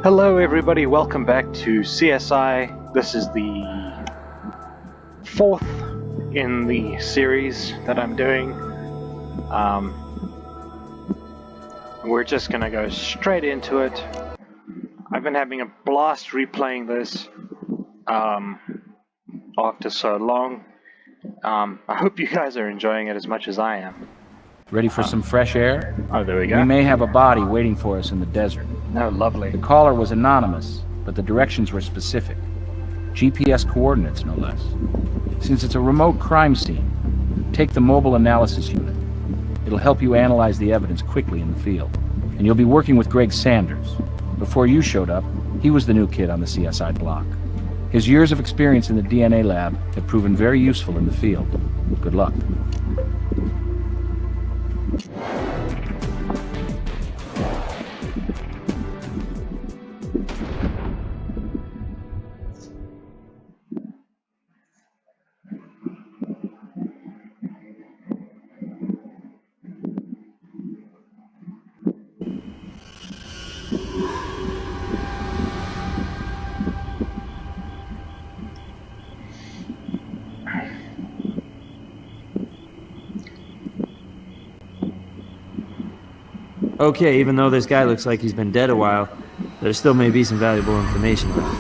Hello everybody, welcome back to CSI. This is the fourth in the series that I'm doing. We're just gonna go straight into it. I've been having a blast replaying this after so long. I hope you guys are enjoying it as much as I am. Ready for some fresh air? Oh, there we go. We may have a body waiting for us in the desert. Oh, lovely. The caller was anonymous, but the directions were specific. GPS coordinates, no less. Since it's a remote crime scene, take the mobile analysis unit. It'll help you analyze the evidence quickly in the field. And you'll be working with Greg Sanders. Before you showed up, he was the new kid on the CSI block. His years of experience in the DNA lab have proven very useful in the field. Good luck. Okay, even though this guy looks like he's been dead a while, there still may be some valuable information around.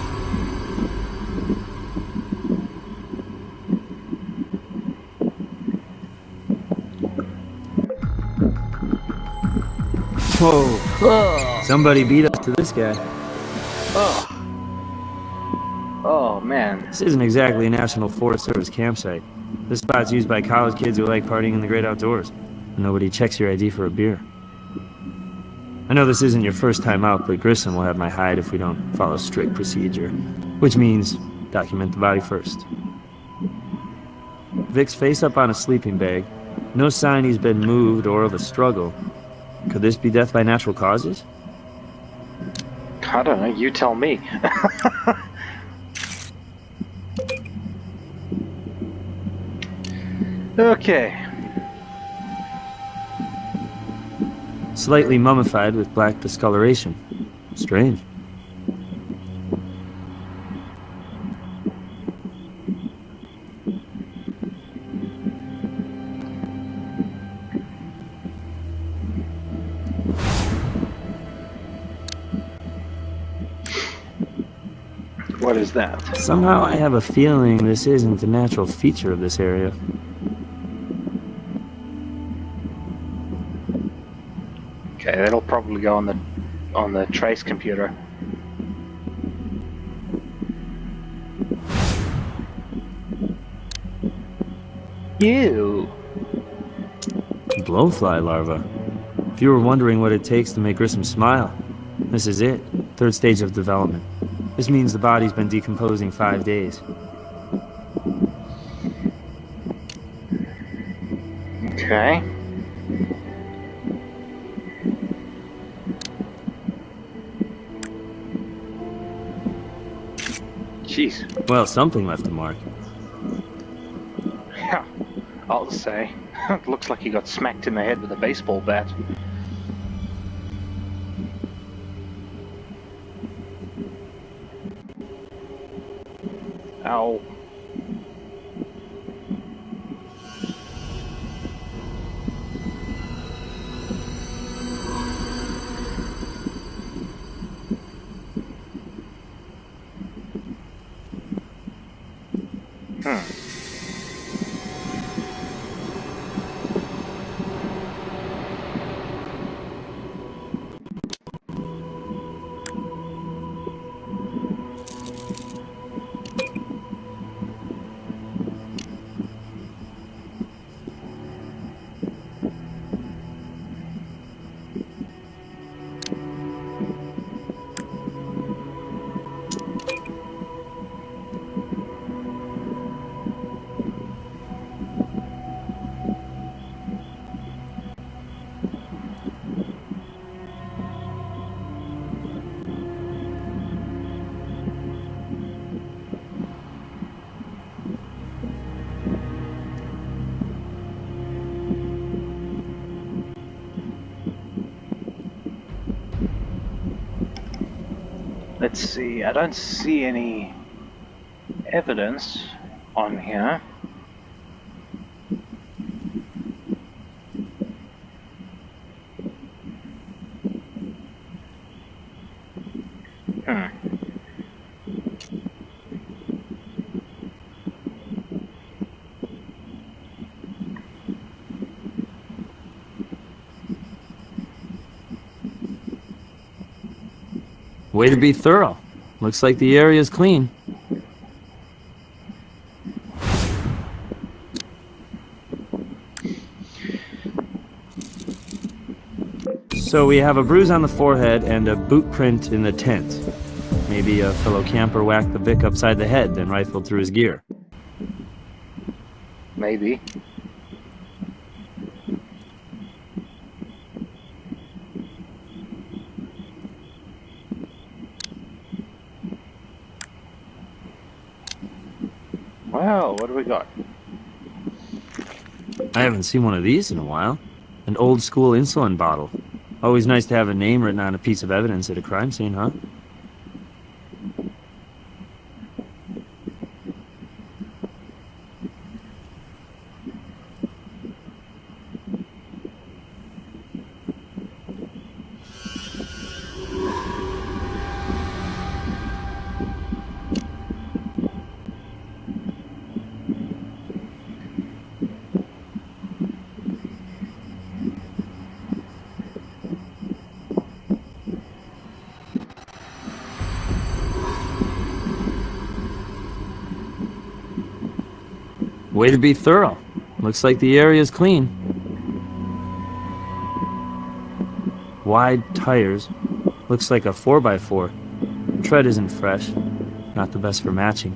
Whoa! Somebody beat us to this guy. Oh man. This isn't exactly a National Forest Service campsite. This spot's used by college kids who like partying in the great outdoors. Nobody checks your ID for a beer. I know this isn't your first time out, but Grissom will have my hide if we don't follow strict procedure. Which means, document the body first. Vic's face up on a sleeping bag. No sign he's been moved or of a struggle. Could this be death by natural causes? I don't know, you tell me. Okay. Slightly mummified with black discoloration. Strange. What is that? Somehow I have a feeling this isn't a natural feature of this area. Okay, that'll probably go on the trace computer. Ew. Blowfly larva. If you were wondering what it takes to make Grissom smile, this is it. Third stage of development. This means the body's been decomposing 5 days. Okay. Jeez. Well, something left a mark. Yeah, I'll say. It looks like he got smacked in the head with a baseball bat. Ow. Let's see, I don't see any evidence on here. Way to be thorough. Looks like the area's clean. So we have a bruise on the forehead and a boot print in the tent. Maybe a fellow camper whacked the Vic upside the head, then rifled through his gear. Maybe. Well, what do we got? I haven't seen one of these in a while. An old school insulin bottle. Always nice to have a name written on a piece of evidence at a crime scene, huh? Way to be thorough. Looks like the area's clean. Wide tires. Looks like a 4x4. Tread isn't fresh. Not the best for matching.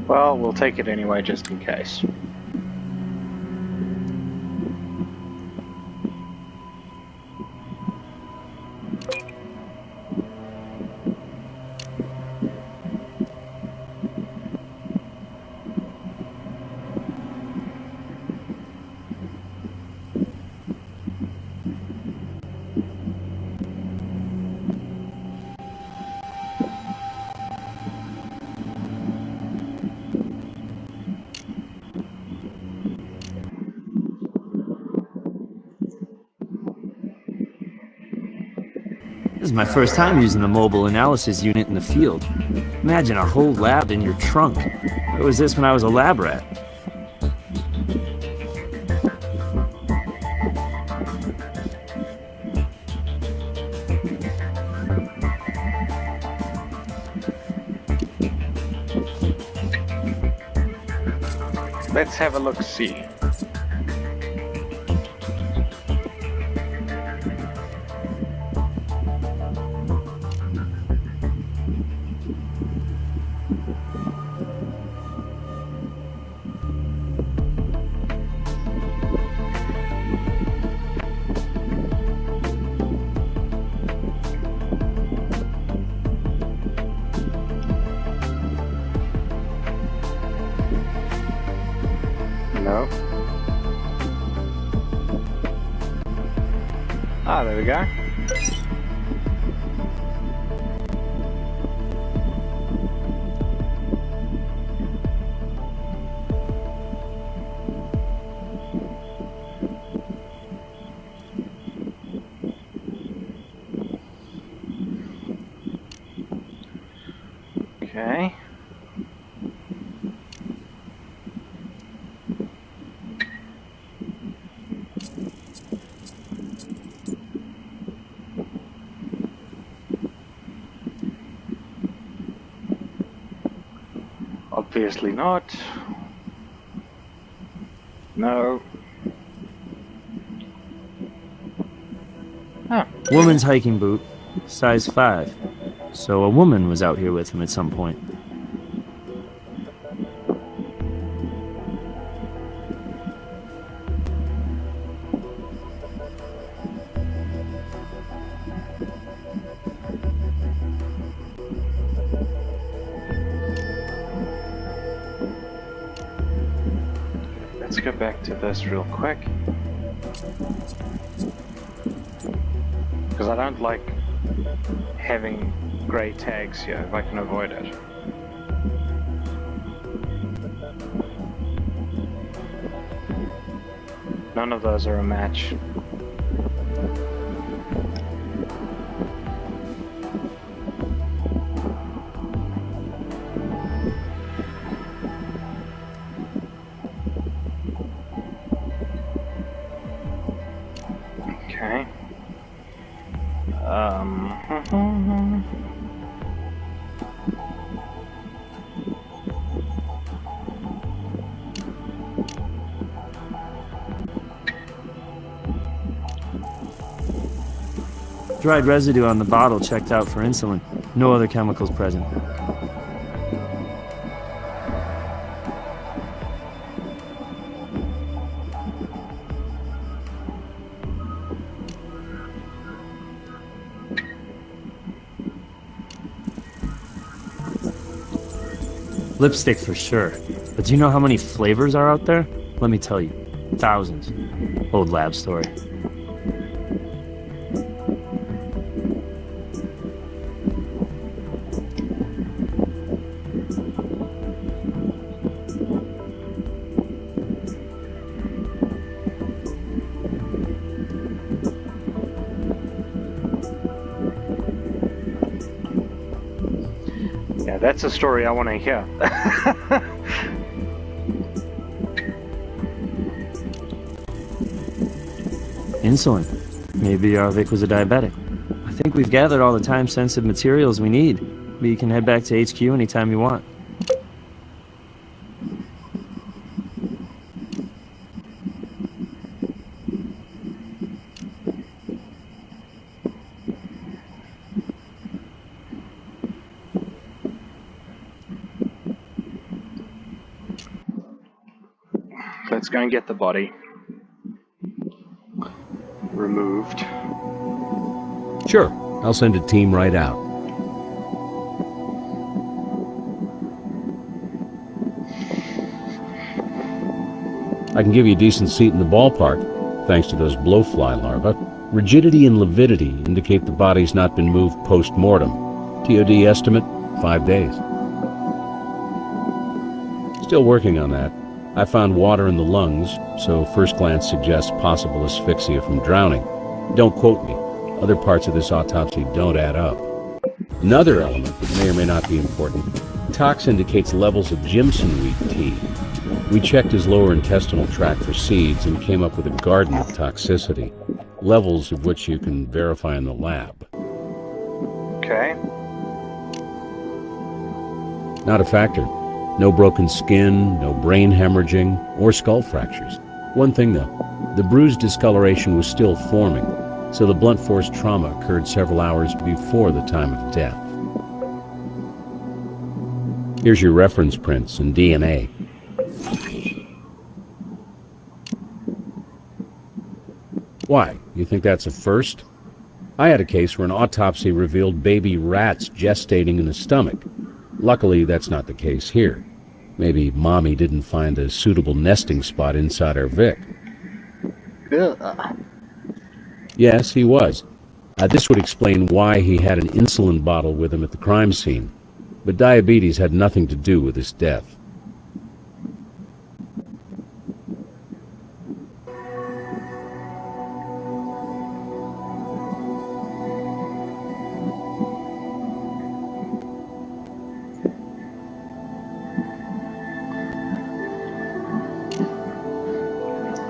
Well, we'll take it anyway, just in case. This is my first time using the mobile analysis unit in the field. Imagine a whole lab in your trunk. Where was this when I was a lab rat? Let's have a look-see. No. Ah, there we go. Okay. Obviously not. No. Huh. Woman's hiking boot, size 5. So a woman was out here with him at some point. Let's go back to this real quick. Because I don't like having grey tags here if I can avoid it. None of those are a match. Okay. Dried residue on the bottle checked out for insulin. No other chemicals present. Lipstick for sure. But do you know how many flavors are out there? Let me tell you. Thousands. Old lab story. Yeah, that's a story I want to hear. Insulin. Maybe Arvik was a diabetic. I think we've gathered all the time-sensitive materials we need. We can head back to HQ anytime you want. Let's go and get the body removed. Sure, I'll send a team right out. I can give you a decent seat in the ballpark, thanks to those blowfly larvae. Rigidity and lividity indicate the body's not been moved post-mortem. TOD estimate, 5 days. Still working on that. I found water in the lungs, so first glance suggests possible asphyxia from drowning. Don't quote me. Other parts of this autopsy don't add up. Another element that may or may not be important. Tox indicates levels of Jimson wheat tea. We checked his lower intestinal tract for seeds and came up with a garden of toxicity, levels of which you can verify in the lab. Okay. Not a factor. No broken skin, no brain hemorrhaging, or skull fractures. One thing though, the bruise discoloration was still forming, so the blunt force trauma occurred several hours before the time of death. Here's your reference prints and DNA. Why? You think that's a first? I had a case where an autopsy revealed baby rats gestating in the stomach. Luckily, that's not the case here. Maybe Mommy didn't find a suitable nesting spot inside our Vic. Ugh. Yes, he was. This would explain why he had an insulin bottle with him at the crime scene. But diabetes had nothing to do with his death.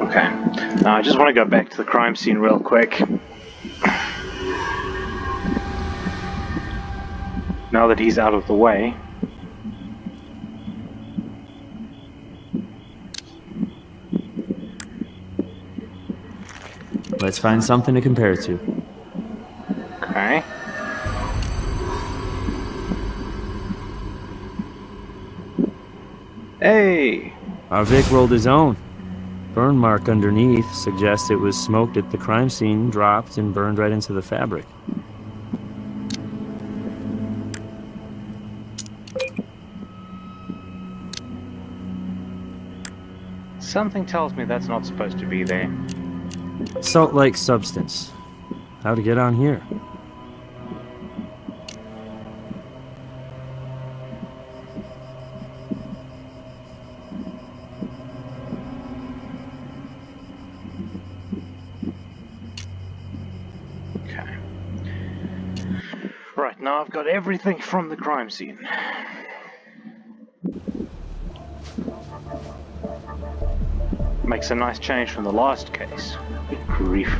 Okay. Now I just want to go back to the crime scene real quick. Now that he's out of the way. Let's find something to compare it to. Okay. Hey! Arvik rolled his own. Burn mark underneath suggests it was smoked at the crime scene, dropped, and burned right into the fabric. Something tells me that's not supposed to be there. Salt-like substance. How to get on here? I've got everything from the crime scene. Makes a nice change from the last case. Good grief.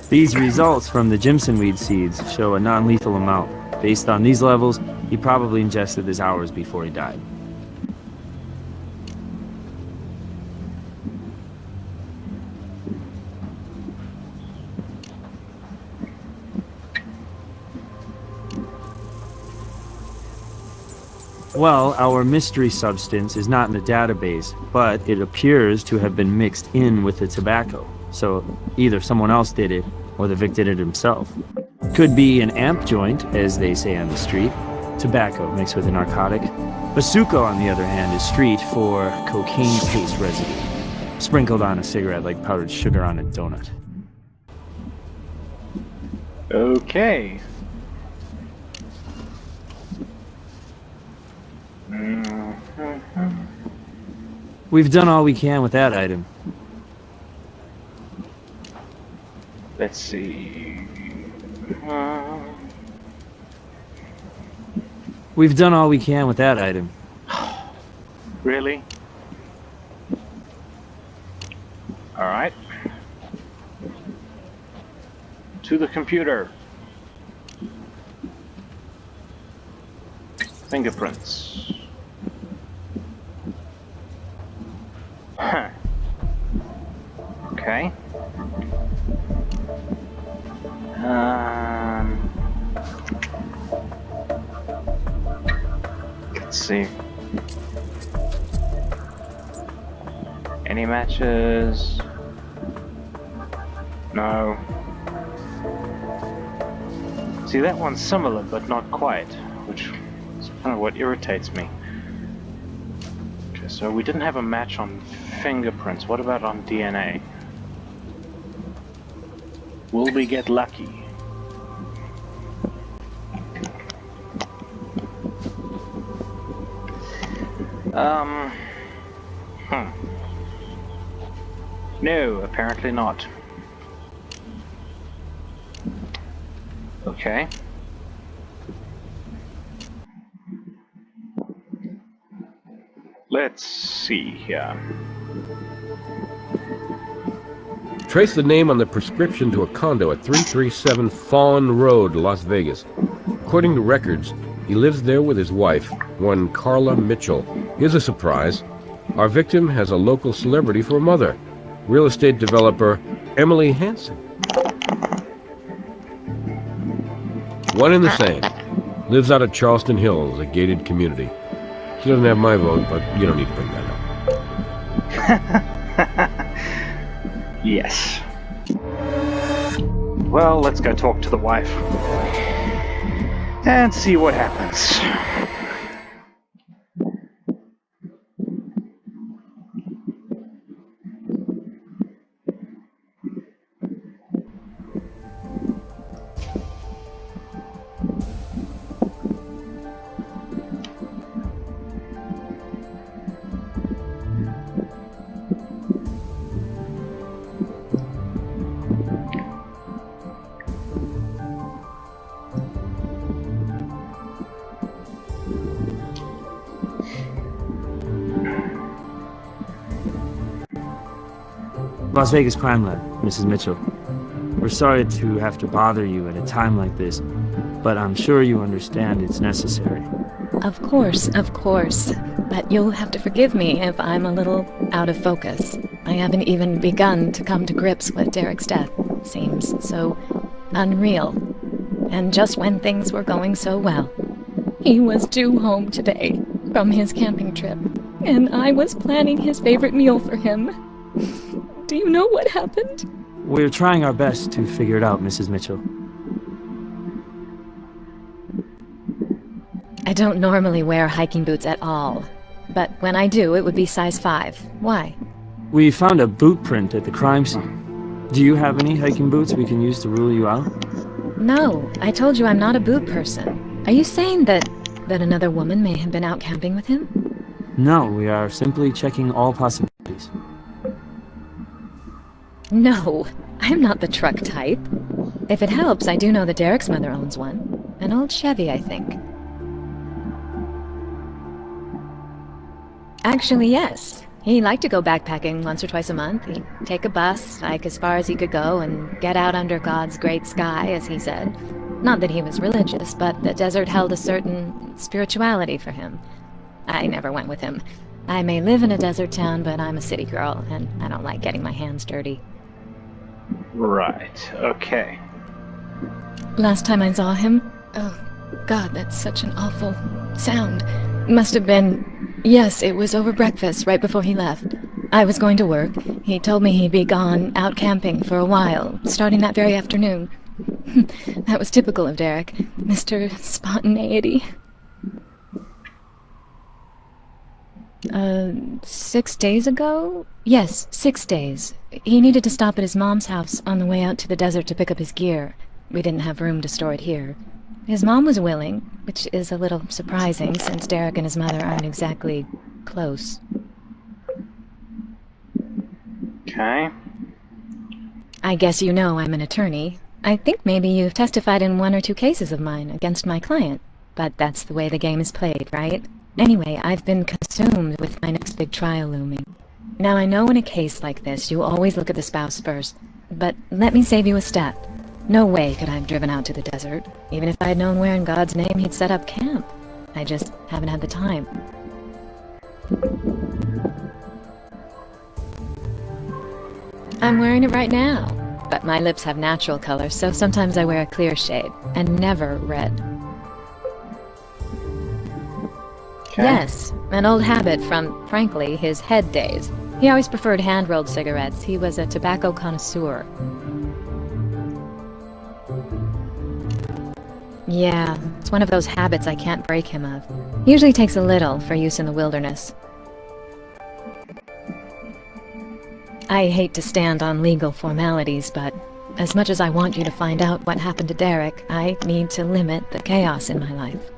These results from the Jimson weed seeds show a non-lethal amount. Based on these levels, he probably ingested this hours before he died. Well, our mystery substance is not in the database, but it appears to have been mixed in with the tobacco. So either someone else did it, or the Vic did it himself. Could be an amp joint, as they say on the street. Tobacco mixed with a narcotic. Basuco, on the other hand, is street for cocaine paste residue, sprinkled on a cigarette like powdered sugar on a donut. Okay. We've done all we can with that item. Let's see. We've done all we can with that item. Really? Alright. To the computer. Fingerprints. Huh. Okay. Let's see. Any matches? No. See, that one's similar, but not quite, which is kind of what irritates me. Okay, so we didn't have a match on fingerprints. What about on DNA? Will we get lucky? No, apparently not. Okay. Let's see here. Trace the name on the prescription to a condo at 337 Fawn Road, Las Vegas. According to records, he lives there with his wife, one Carla Mitchell. Here's a surprise. Our victim has a local celebrity for a mother, real estate developer Emily Hansen. One and the same. Lives out of Charleston Hills, a gated community. She doesn't have my vote, but you don't need to bring that up. Yes. Well, let's go talk to the wife and see what happens. Las Vegas Crime Lab, Mrs. Mitchell. We're sorry to have to bother you at a time like this, but I'm sure you understand it's necessary. Of course. But you'll have to forgive me if I'm a little out of focus. I haven't even begun to come to grips with Derek's death. Seems so unreal. And just when things were going so well. He was due home today from his camping trip, and I was planning his favorite meal for him. Do you know what happened? We're trying our best to figure it out, Mrs. Mitchell. I don't normally wear hiking boots at all, but when I do, it would be size 5. Why? We found a boot print at the crime scene. Do you have any hiking boots we can use to rule you out? No, I told you I'm not a boot person. Are you saying that another woman may have been out camping with him? No, we are simply checking all possibilities. No, I'm not the truck type. If it helps, I do know that Derek's mother owns one. An old Chevy, I think. Actually, yes. He liked to go backpacking once or twice a month. He'd take a bus, hike as far as he could go, and get out under God's great sky, as he said. Not that he was religious, but the desert held a certain spirituality for him. I never went with him. I may live in a desert town, but I'm a city girl, and I don't like getting my hands dirty. Right, okay. Last time I saw him... Oh, God, that's such an awful sound. Must have been... Yes, it was over breakfast, right before he left. I was going to work. He told me he'd be gone, out camping for a while, starting that very afternoon. That was typical of Derek. Mr. Spontaneity. 6 days ago? Yes, 6 days. He needed to stop at his mom's house on the way out to the desert to pick up his gear. We didn't have room to store it here. His mom was willing, which is a little surprising since Derek and his mother aren't exactly close. Okay. I guess you know I'm an attorney. I think maybe you've testified in 1 or 2 cases of mine against my client. But that's the way the game is played, right? Anyway, I've been consumed with my next big trial looming. Now, I know in a case like this, you always look at the spouse first. But let me save you a step. No way could I have driven out to the desert, even if I'd known where in God's name he'd set up camp. I just haven't had the time. I'm wearing it right now, but my lips have natural color, so sometimes I wear a clear shade, and never red. Okay. Yes, an old habit from, frankly, his head days. He always preferred hand-rolled cigarettes. He was a tobacco connoisseur. Yeah, it's one of those habits I can't break him of. Usually takes a little for use in the wilderness. I hate to stand on legal formalities, but as much as I want you to find out what happened to Derek, I need to limit the chaos in my life.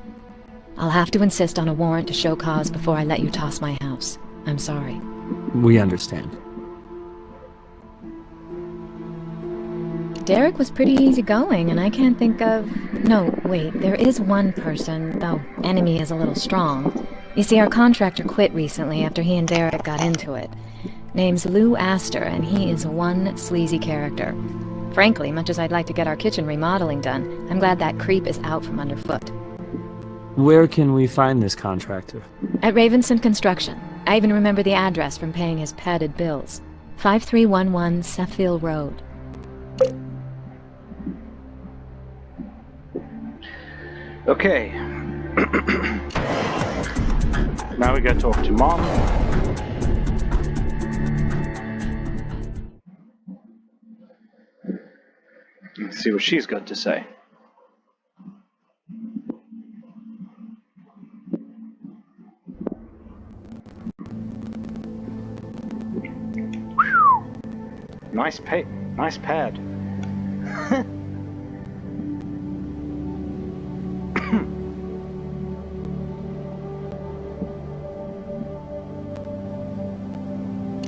I'll have to insist on a warrant to show cause before I let you toss my house. I'm sorry. We understand. Derek was pretty easygoing, and I can't think of... No, wait, there is one person, though enemy is a little strong. You see, our contractor quit recently after he and Derek got into it. Name's Lou Astor, and he is one sleazy character. Frankly, much as I'd like to get our kitchen remodeling done, I'm glad that creep is out from underfoot. Where can we find this contractor? At Ravenson Construction. I even remember the address from paying his padded bills. 5311 Suffield Road. Okay. Now we gotta talk to Mom. Let's see what she's got to say. Nice pad.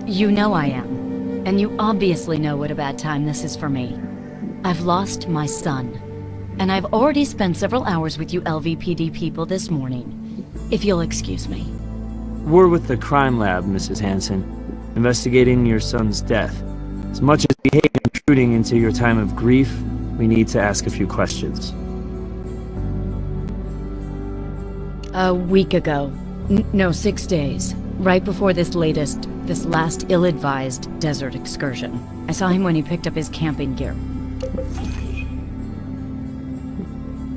You know I am, and you obviously know what a bad time this is for me. I've lost my son, and I've already spent several hours with you LVPD people this morning. If you'll excuse me. We're with the crime lab, Mrs. Hanson, investigating your son's death. As much as we hate intruding into your time of grief, we need to ask a few questions. A week ago. No, 6 days. Right before this last ill-advised desert excursion. I saw him when he picked up his camping gear.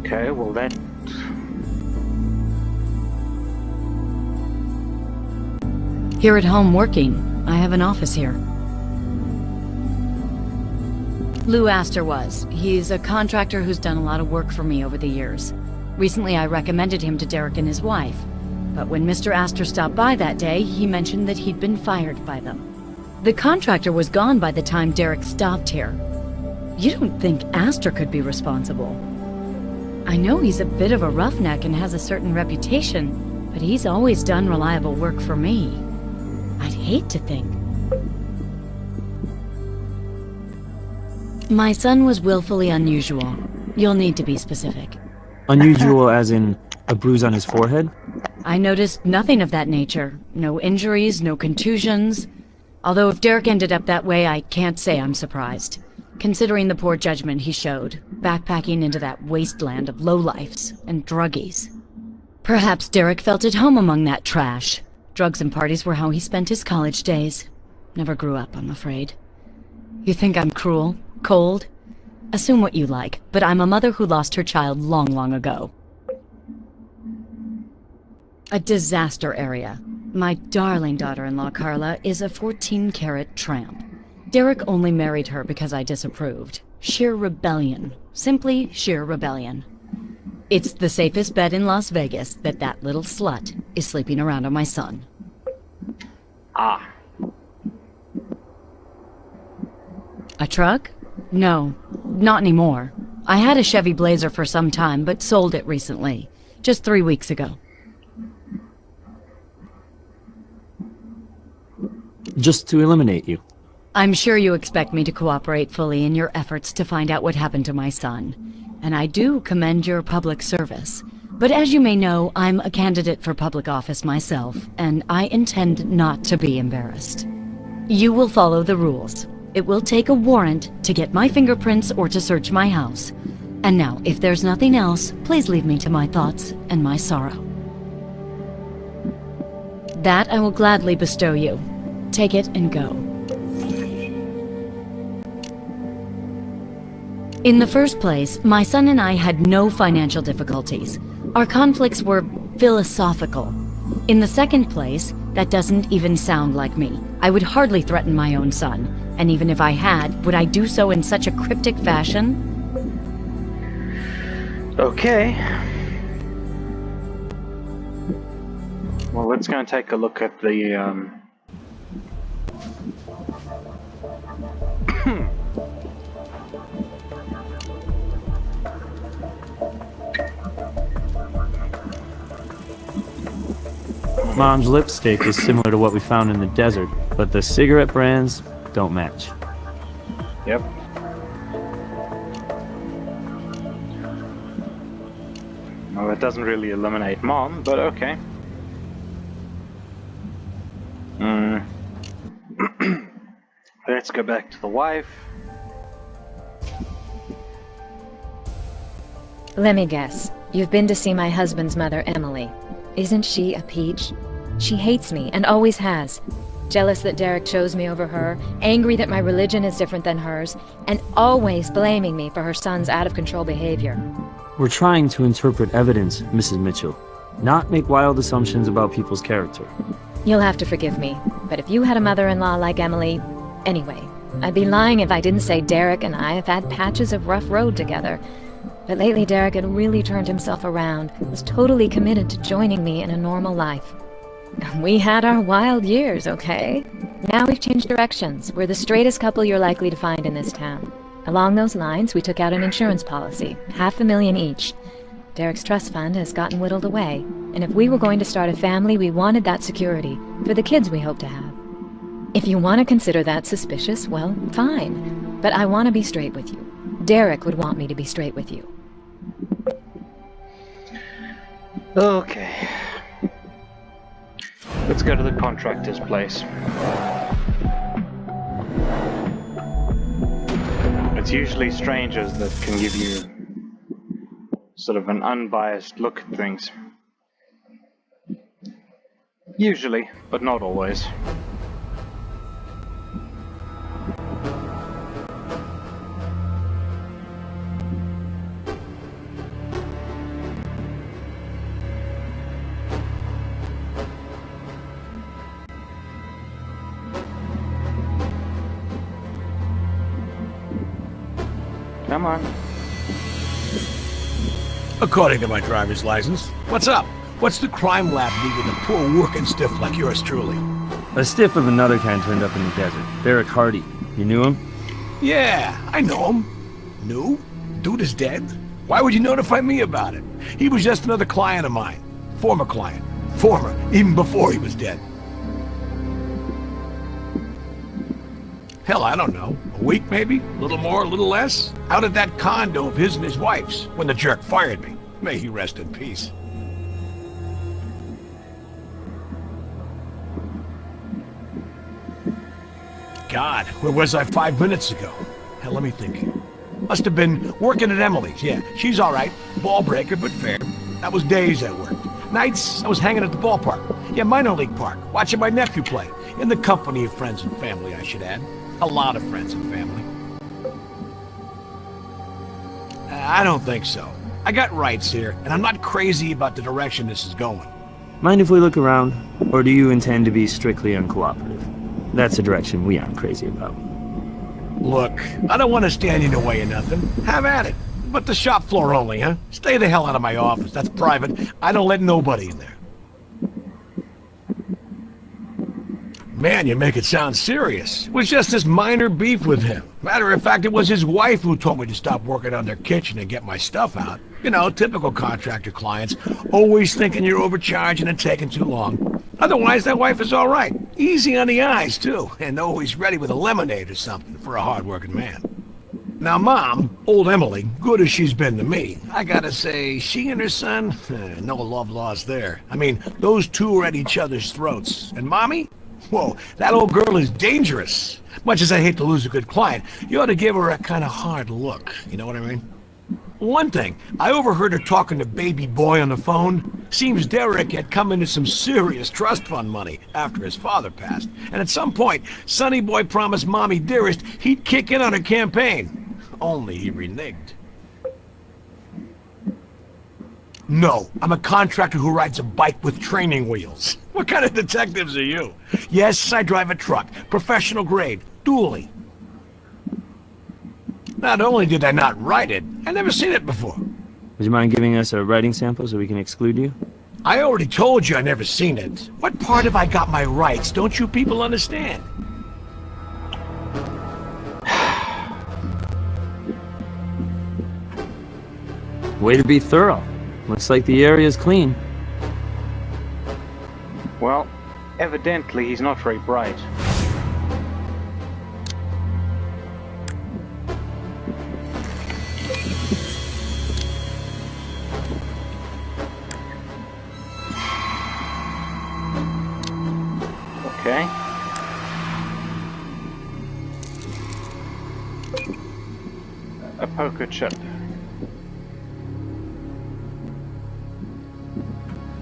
Okay, well that... Here at home working. I have an office here. Lou Astor was. He's a contractor who's done a lot of work for me over the years. Recently I recommended him to Derek and his wife. But when Mr. Astor stopped by that day, he mentioned that he'd been fired by them. The contractor was gone by the time Derek stopped here. You don't think Astor could be responsible? I know he's a bit of a roughneck and has a certain reputation, but he's always done reliable work for me. I'd hate to think. My son was willfully unusual. You'll need to be specific. Unusual as in a bruise on his forehead? I noticed nothing of that nature. No injuries, no contusions. Although if Derek ended up that way, I can't say I'm surprised. Considering the poor judgment he showed, backpacking into that wasteland of lowlifes and druggies. Perhaps Derek felt at home among that trash. Drugs and parties were how he spent his college days. Never grew up, I'm afraid. You think I'm cruel? Cold? Assume what you like, but I'm a mother who lost her child long, long ago. A disaster area. My darling daughter-in-law, Carla, is a 14-carat tramp. Derek only married her because I disapproved. Sheer rebellion. Simply sheer rebellion. It's the safest bed in Las Vegas that little slut is sleeping around on my son. Ah. A truck? No, not anymore. I had a Chevy Blazer for some time, but sold it recently. Just 3 weeks ago. Just to eliminate you. I'm sure you expect me to cooperate fully in your efforts to find out what happened to my son. And I do commend your public service. But as you may know, I'm a candidate for public office myself, and I intend not to be embarrassed. You will follow the rules. It will take a warrant to get my fingerprints or to search my house. And now, if there's nothing else, please leave me to my thoughts and my sorrow. That I will gladly bestow you. Take it and go. In the first place, my son and I had no financial difficulties. Our conflicts were philosophical. In the second place, that doesn't even sound like me. I would hardly threaten my own son. And even if I had, would I do so in such a cryptic fashion? Okay. Well, let's go and take a look at the, Mom's lipstick is similar to what we found in the desert, but the cigarette brands don't match. Yep. Well, that doesn't really eliminate Mom, but okay. Let's go back to the wife. Let me guess. You've been to see my husband's mother, Emily. Isn't she a peach? She hates me, and always has. Jealous that Derek chose me over her, angry that my religion is different than hers, and always blaming me for her son's out-of-control behavior. We're trying to interpret evidence, Mrs. Mitchell, not make wild assumptions about people's character. You'll have to forgive me, but if you had a mother-in-law like Emily... Anyway, I'd be lying if I didn't say Derek and I have had patches of rough road together. But lately Derek had really turned himself around, was totally committed to joining me in a normal life. We had our wild years, okay? Now we've changed directions. We're the straightest couple you're likely to find in this town. Along those lines, we took out an insurance policy, $500,000 each. Derek's trust fund has gotten whittled away, and if we were going to start a family, we wanted that security, for the kids we hope to have. If you want to consider that suspicious, well, fine. But I want to be straight with you. Derek would want me to be straight with you. Okay. Let's go to the contractor's place. It's usually strangers that can give you sort of an unbiased look at things. Usually, but not always. Come on. According to my driver's license. What's up? What's the crime lab need with a poor working stiff like yours truly? A stiff of another kind turned up in the desert. Derek Hardy. You knew him? Yeah, I know him. New? Dude is dead? Why would you notify me about it? He was just another client of mine. Former client. Former, even before he was dead. Hell, I don't know. A week maybe? A little more, a little less? Out at that condo of his and his wife's, when the jerk fired me. May he rest in peace. God, where was I 5 minutes ago? Hell, let me think. Must have been working at Emily's, yeah. She's all right. Ball breaker, but fair. That was days I worked. Nights, I was hanging at the ballpark. Yeah, minor league park, watching my nephew play. In the company of friends and family, I should add. A lot of friends and family. I don't think so. I got rights here, and I'm not crazy about the direction this is going. Mind if we look around? Or do you intend to be strictly uncooperative? That's a direction we aren't crazy about. Look, I don't want to stand in the way of nothing. Have at it. But the shop floor only, huh? Stay the hell out of my office. That's private. I don't let nobody in there. Man, you make it sound serious. It was just this minor beef with him. Matter of fact, it was his wife who told me to stop working on their kitchen and get my stuff out. You know, typical contractor clients. Always thinking you're overcharging and taking too long. Otherwise, that wife is all right. Easy on the eyes, too. And always ready with a lemonade or something for a hard-working man. Now, Mom, old Emily, good as she's been to me, I gotta say, she and her son, no love lost there. I mean, those two are at each other's throats. And Mommy? Whoa, that old girl is dangerous. Much as I hate to lose a good client, you ought to give her a kind of hard look. You know what I mean? One thing, I overheard her talking to baby boy on the phone. Seems Derek had come into some serious trust fund money after his father passed. And at some point, Sonny boy promised Mommy Dearest he'd kick in on her campaign. Only he reneged. No, I'm a contractor who rides a bike with training wheels. What kind of detectives are you? Yes, I drive a truck. Professional grade. Dually. Not only did I not write it, I never seen it before. Would you mind giving us a writing sample so we can exclude you? I already told you I never seen it. What part of I got my rights don't you people understand? Way to be thorough. Looks like the area's clean. Well, evidently he's not very bright. Okay. A poker chip.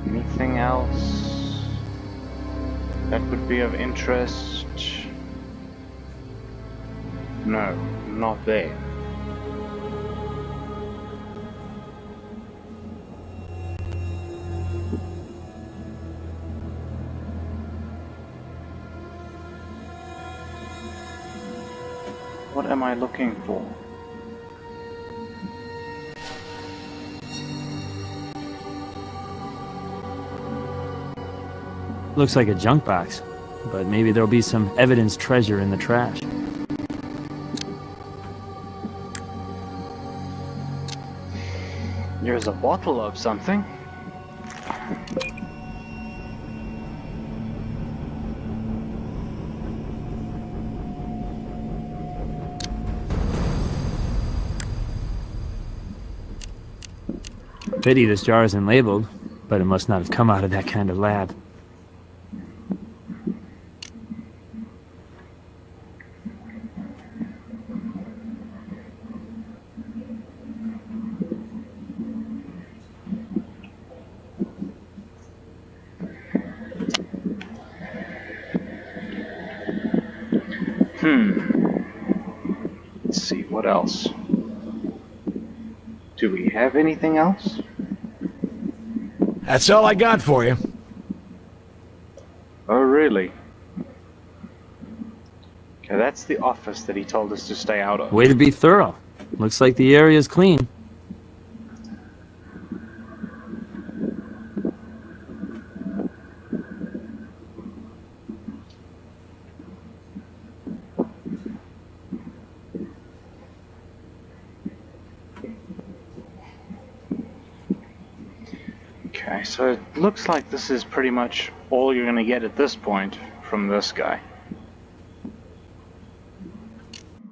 Anything else that would be of interest? No, not there. What am I looking for? Looks like a junk box, but maybe there'll be some evidence treasure in the trash. Here's a bottle of something. Pity this jar isn't labeled, but it must not have come out of that kind of lab. Let's see, what else? Do we have anything else? That's all I got for you. Oh, really? Okay, that's the office that he told us to stay out of. Way to be thorough. Looks like the area's clean. Okay, so it looks like this is pretty much all you're gonna get at this point from this guy.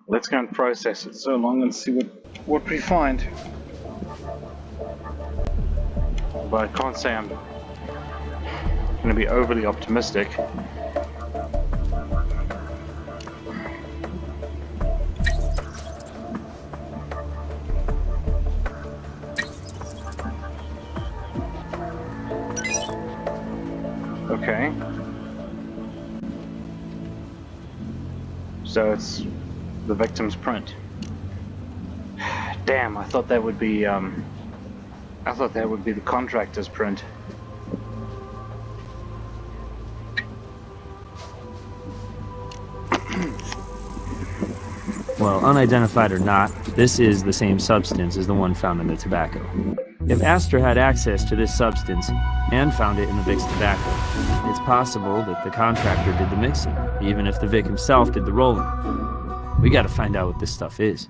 Let's go and process it so long and see what we find. But I can't say I'm gonna be overly optimistic. Okay. So it's the victim's print. Damn, I thought that would be the contractor's print. Well, unidentified or not, this is the same substance as the one found in the tobacco. If Astor had access to this substance and found it in the Vic's tobacco, it's possible that the contractor did the mixing, even if the Vic himself did the rolling. We gotta find out what this stuff is.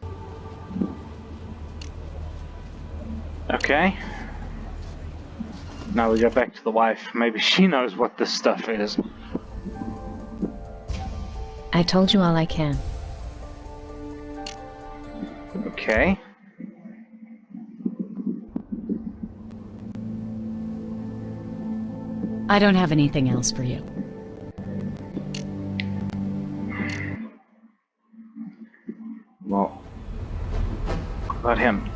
Okay. Now we go back to the wife. Maybe she knows what this stuff is. I told you all I can. Okay. I don't have anything else for you. Well, about him.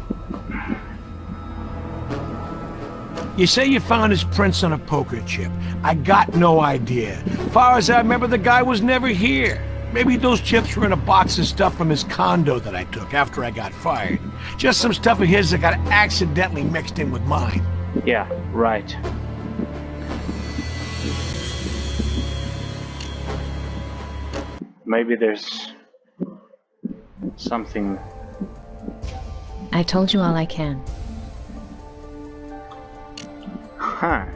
You say you found his prints on a poker chip. I got no idea. Far as I remember, the guy was never here. Maybe those chips were in a box of stuff from his condo that I took after I got fired. Just some stuff of his that got accidentally mixed in with mine. Yeah, right. Maybe there's something. I told you all I can. Huh.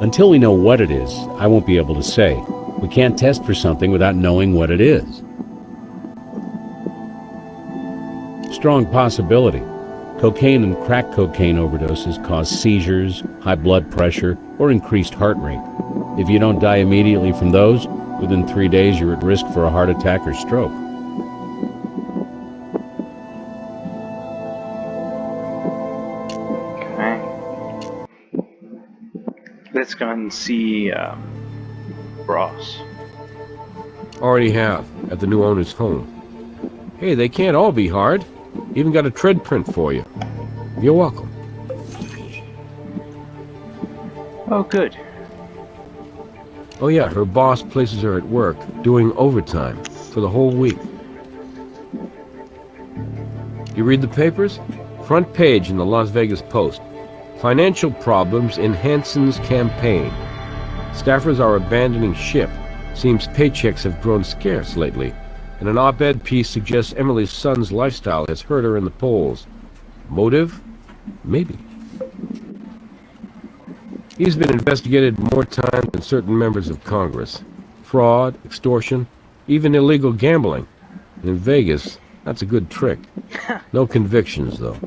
Until we know what it is, I won't be able to say. We can't test for something without knowing what it is. Strong possibility. Cocaine and crack cocaine overdoses cause seizures, high blood pressure, or increased heart rate. If you don't die immediately from those, within 3 days you're at risk for a heart attack or stroke. Okay. Let's go and see Ross. Already have, at the new owner's home. Hey, they can't all be hard. Even got a tread print for you. You're welcome. Oh, good. Oh yeah, her boss places her at work, doing overtime, for the whole week. You read the papers? Front page in the Las Vegas Post. Financial problems in Hanson's campaign. Staffers are abandoning ship. Seems paychecks have grown scarce lately. And an op-ed piece suggests Emily's son's lifestyle has hurt her in the polls. Motive? Maybe. He's been investigated more times than certain members of Congress. Fraud, extortion, even illegal gambling. In Vegas, that's a good trick. No convictions, though.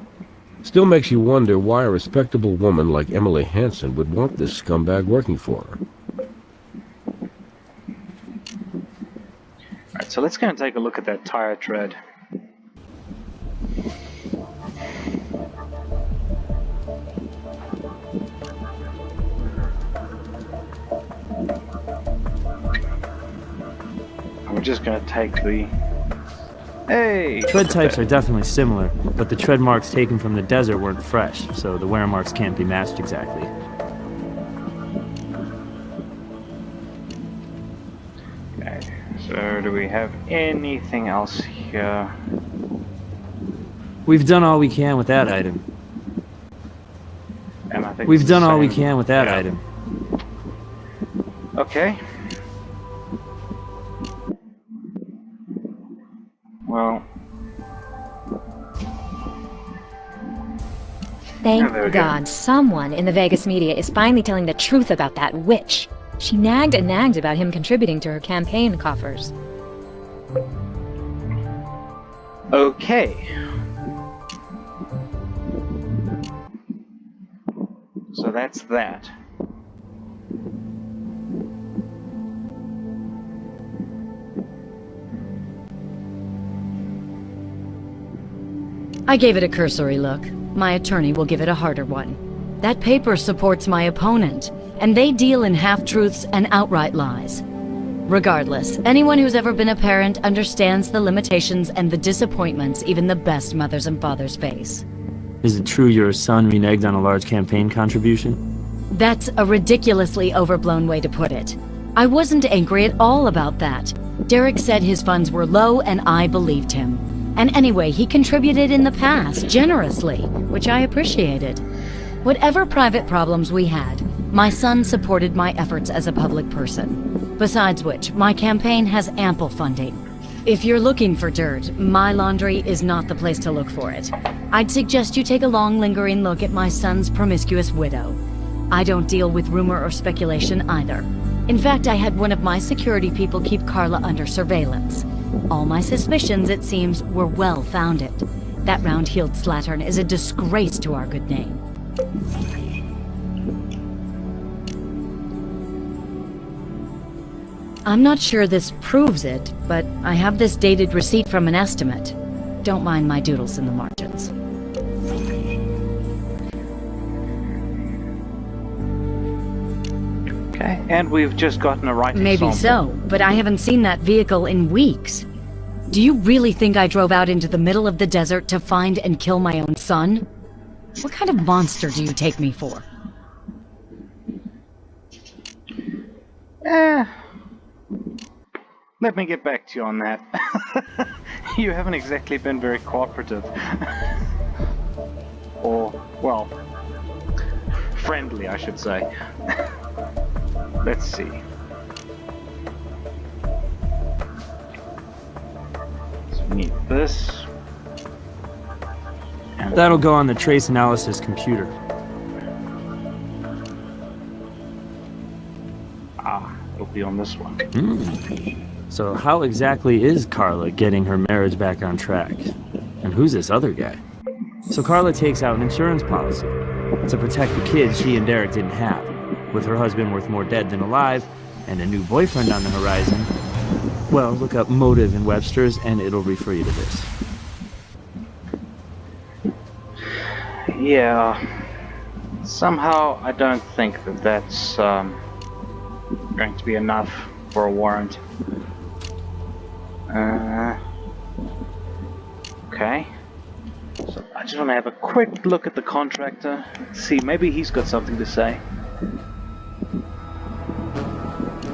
Still makes you wonder why a respectable woman like Emily Hanson would want this scumbag working for her. Alright, so let's go and take a look at that tire tread. We're just gonna take the... Hey! Tread types are definitely similar, but the tread marks taken from the desert weren't fresh, so the wear marks can't be matched exactly. Okay, so do we have anything else here? We've done all we can with that item. And I think We've it's the done all we same. can with that Yeah. item. Okay. Well... Thank there we go. God someone in the Vegas media is finally telling the truth about that witch. She nagged and nagged about him contributing to her campaign coffers. Okay. So that's that. I gave it a cursory look. My attorney will give it a harder one. That paper supports my opponent, and they deal in half-truths and outright lies. Regardless, anyone who's ever been a parent understands the limitations and the disappointments even the best mothers and fathers face. Is it true your son reneged on a large campaign contribution? That's a ridiculously overblown way to put it. I wasn't angry at all about that. Derek said his funds were low and I believed him. And anyway, he contributed in the past, generously, which I appreciated. Whatever private problems we had, my son supported my efforts as a public person. Besides which, my campaign has ample funding. If you're looking for dirt, my laundry is not the place to look for it. I'd suggest you take a long, lingering look at my son's promiscuous widow. I don't deal with rumor or speculation either. In fact, I had one of my security people keep Carla under surveillance. All my suspicions, it seems, were well-founded. That round-heeled slattern is a disgrace to our good name. I'm not sure this proves it, but I have this dated receipt from an estimate. Don't mind my doodles in the margins. Okay, and we've just gotten a writing Maybe sample. so, but I haven't seen that vehicle in weeks. Do you really think I drove out into the middle of the desert to find and kill my own son? What kind of monster do you take me for? Let me get back to you on that. You haven't exactly been very cooperative. Or, well, friendly, I should say. Let's see. So we need this. And That'll go on the trace analysis computer. it'll be on this one. So how exactly is Carla getting her marriage back on track? And who's this other guy? So Carla takes out an insurance policy to protect the kids she and Derek didn't have. With her husband worth more dead than alive, and a new boyfriend on the horizon, well, look up motive in Webster's and it'll refer you to this. Yeah. Somehow I don't think that that's going to be enough for a warrant. Okay. So I just want to have a quick look at the contractor. See, maybe he's got something to say.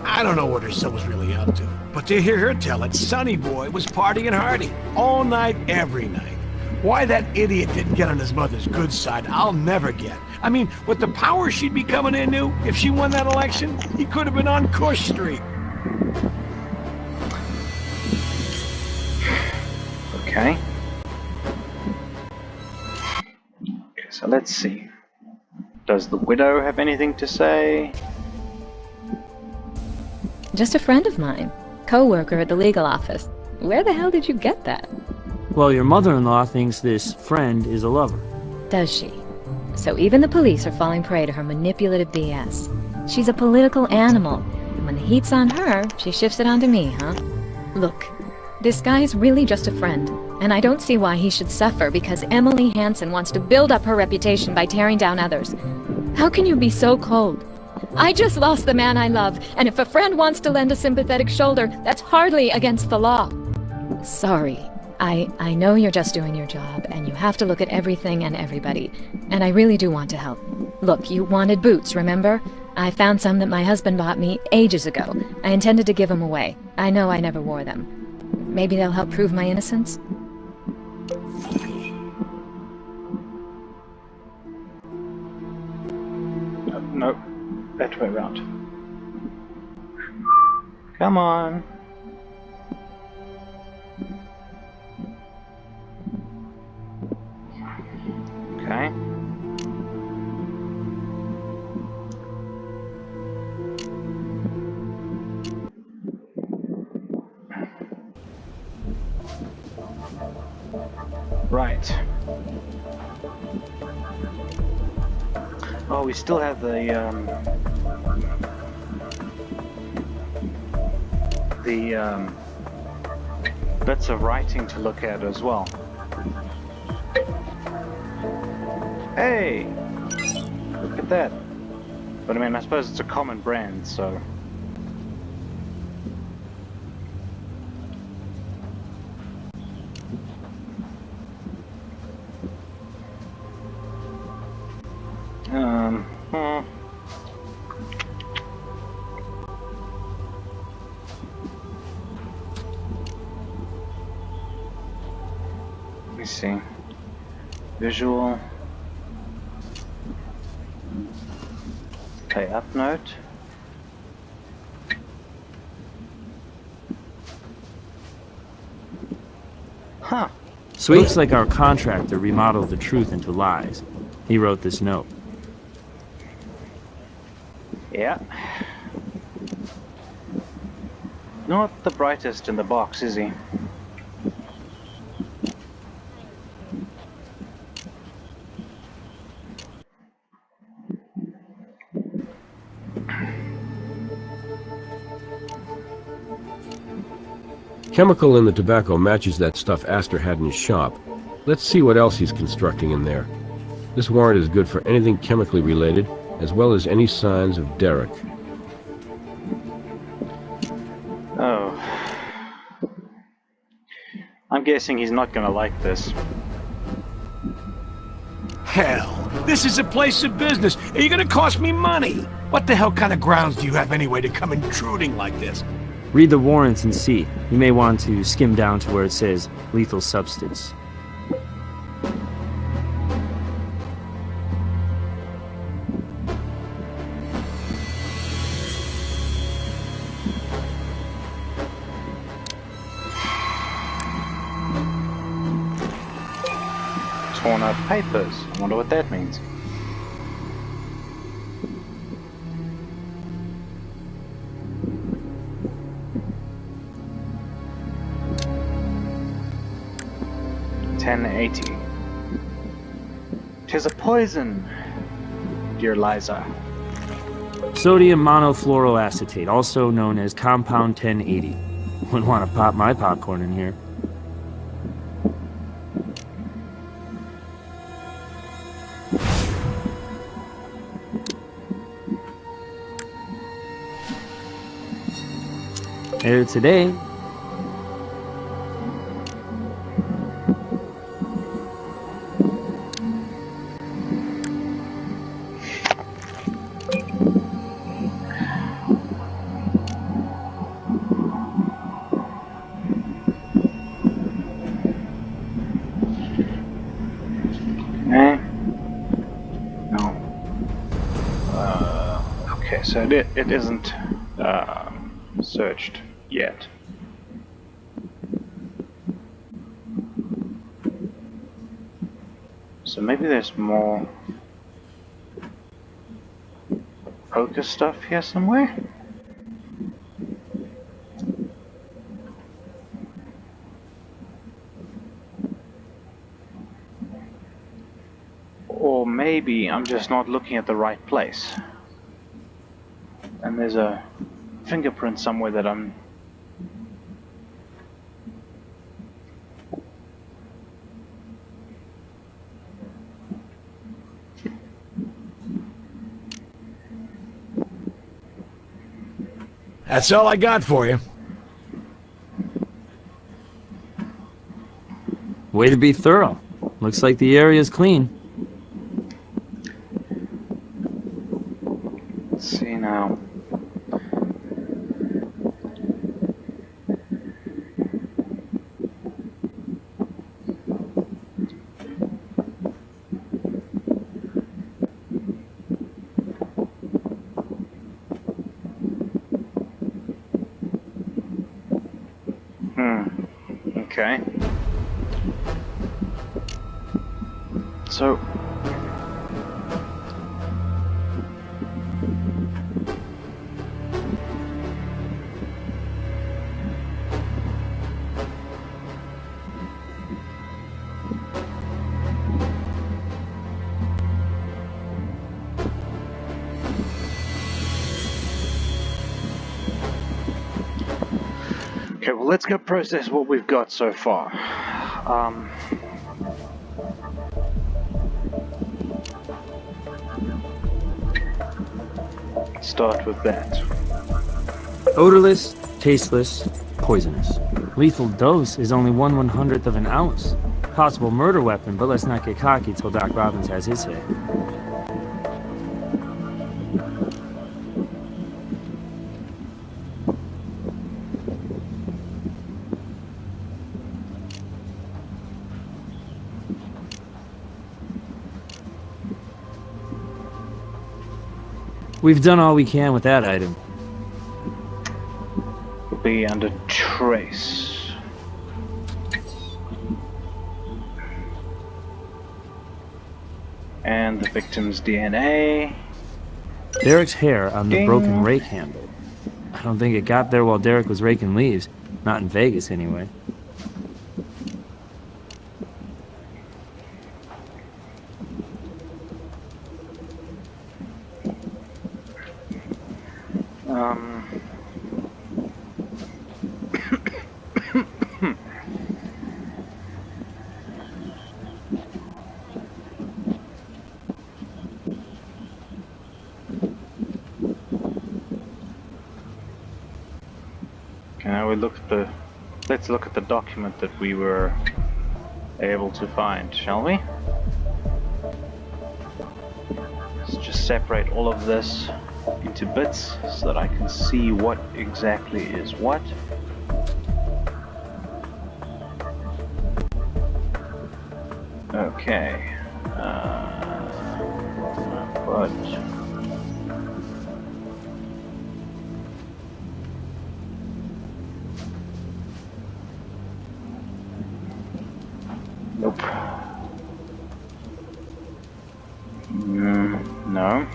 I don't know what her son was really up to, but to hear her tell it, Sonny Boy was partying hardy, all night, every night. Why that idiot didn't get on his mother's good side, I'll never get. I mean, with the power she'd be coming into, if she won that election, he could have been on Cush Street. Okay. Okay, so let's see. Does the widow have anything to say? Just a friend of mine. Co-worker at the legal office. Where the hell did you get that? Well, your mother-in-law thinks this friend is a lover. Does she? So even the police are falling prey to her manipulative BS. She's a political animal. And when the heat's on her, she shifts it onto me, huh? Look, this guy's really just a friend. And I don't see why he should suffer because Emily Hansen wants to build up her reputation by tearing down others. How can you be so cold? I just lost the man I love, and if a friend wants to lend a sympathetic shoulder, that's hardly against the law. Sorry. I know you're just doing your job, and you have to look at everything and everybody, and I really do want to help. Look, you wanted boots, remember? I found some that my husband bought me ages ago. I intended to give them away. I know I never wore them. Maybe they'll help prove my innocence? Nope. That way around. Come on. Okay. Right. Oh, we still have the bits of writing to look at as well. Hey! Look at that. But I mean, I suppose it's a common brand, so... hmm. Let me see. Visual. Okay, up note. Huh. Sweet. Looks like our contractor remodeled the truth into lies. He wrote this note. Yeah. Not the brightest in the box, is he? Chemical in the tobacco matches that stuff Astor had in his shop. Let's see what else he's constructing in there. This warrant is good for anything chemically related, as well as any signs of Derek. Oh. I'm guessing he's not gonna like this. Hell, this is a place of business. Are you gonna cost me money? What the hell kind of grounds do you have anyway to come intruding like this? Read the warrants and see. You may want to skim down to where it says lethal substance. Torn up papers. I wonder what that means. $10.80. 'Tis a poison, dear Liza. Sodium monofluoroacetate, also known as compound 1080. Wouldn't want to pop my popcorn in here. Here today. No. Okay, so it isn't searched yet. So maybe there's more poker stuff here somewhere? Or maybe I'm just not looking at the right place. And there's a fingerprint somewhere that I'm... That's all I got for you. Way to be thorough. Looks like the area's clean. Let's see now. Okay. So... Okay, well, let's go process what we've got so far. Start with that. Odorless, tasteless, poisonous. Lethal dose is only 1/100th of an ounce. Possible murder weapon, but let's not get cocky till Doc Robbins has his say. We've done all we can with that item. Be under trace. And the victim's DNA. Derek's hair on the Ding. broken rake handle. I don't think it got there while Derek was raking leaves. Not in Vegas, anyway. Now we look at the. Let's look at the document that we were able to find, shall we? Let's just separate all of this into bits so that I can see what exactly is what. Okay. But nope. No.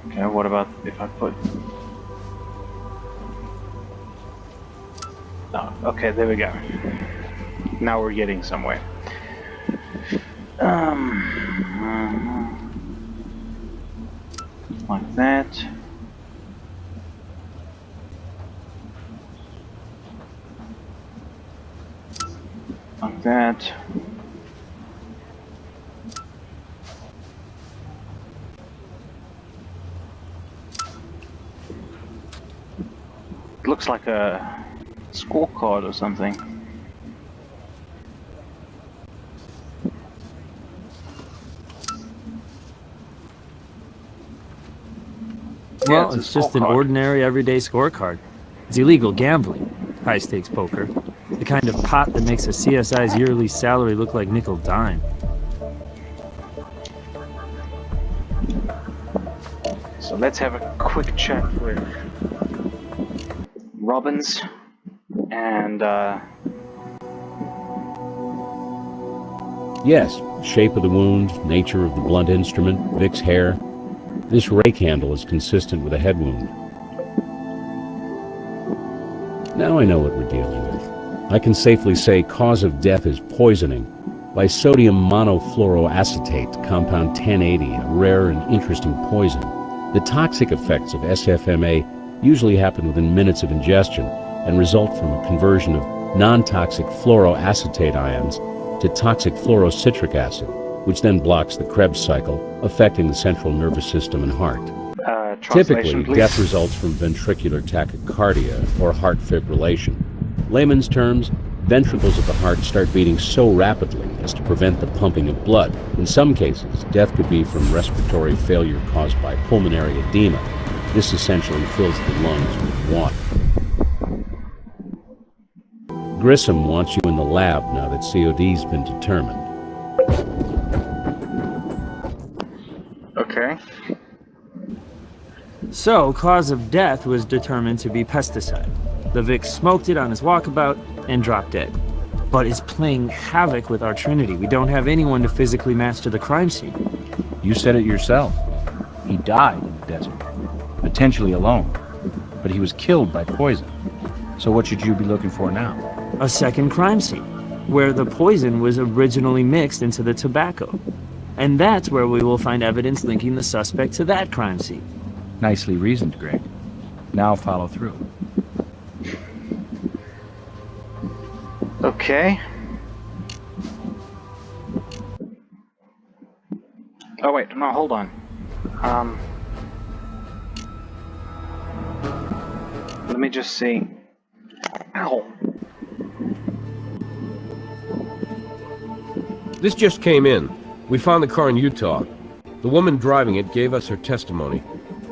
Okay, what about if I put... Oh, okay, there we go. Now we're getting somewhere. Like that. Like that. It looks like a scorecard or something. Well, Yeah, it's just an ordinary everyday scorecard. It's illegal gambling, high-stakes poker, the kind of pot that makes a CSI's yearly salary look like nickel dime. So let's have a quick chat with Robbins and Yes, shape of the wound, nature of the blunt instrument, Vic's hair. This rake handle is consistent with a head wound. Now I know what we're dealing with. I can safely say cause of death is poisoning by sodium monofluoroacetate, compound 1080, a rare and interesting poison. The toxic effects of SFMA usually happen within minutes of ingestion and result from a conversion of non-toxic fluoroacetate ions to toxic fluorocitric acid, which then blocks the Krebs cycle, affecting the central nervous system and heart. Typically, please. death results from ventricular tachycardia or heart fibrillation. Layman's terms, ventricles of the heart start beating so rapidly as to prevent the pumping of blood. In some cases, death could be from respiratory failure caused by pulmonary edema. This essentially fills the lungs with water. Grissom wants you in the lab now that COD's been determined. Okay. So, cause of death was determined to be pesticide. The Vic smoked it on his walkabout and dropped dead. But it's playing havoc with our Trinity. We don't have anyone to physically match to the crime scene. You said it yourself. He died in the desert, potentially alone, but he was killed by poison. So what should you be looking for now? A second crime scene. where the poison was originally mixed into the tobacco. And that's where we will find evidence linking the suspect to that crime scene. Nicely reasoned, Greg. Now follow through. Okay. Oh wait, no, hold on. Let me just see. Ow. This just came in. We found the car in Utah. The woman driving it gave us her testimony.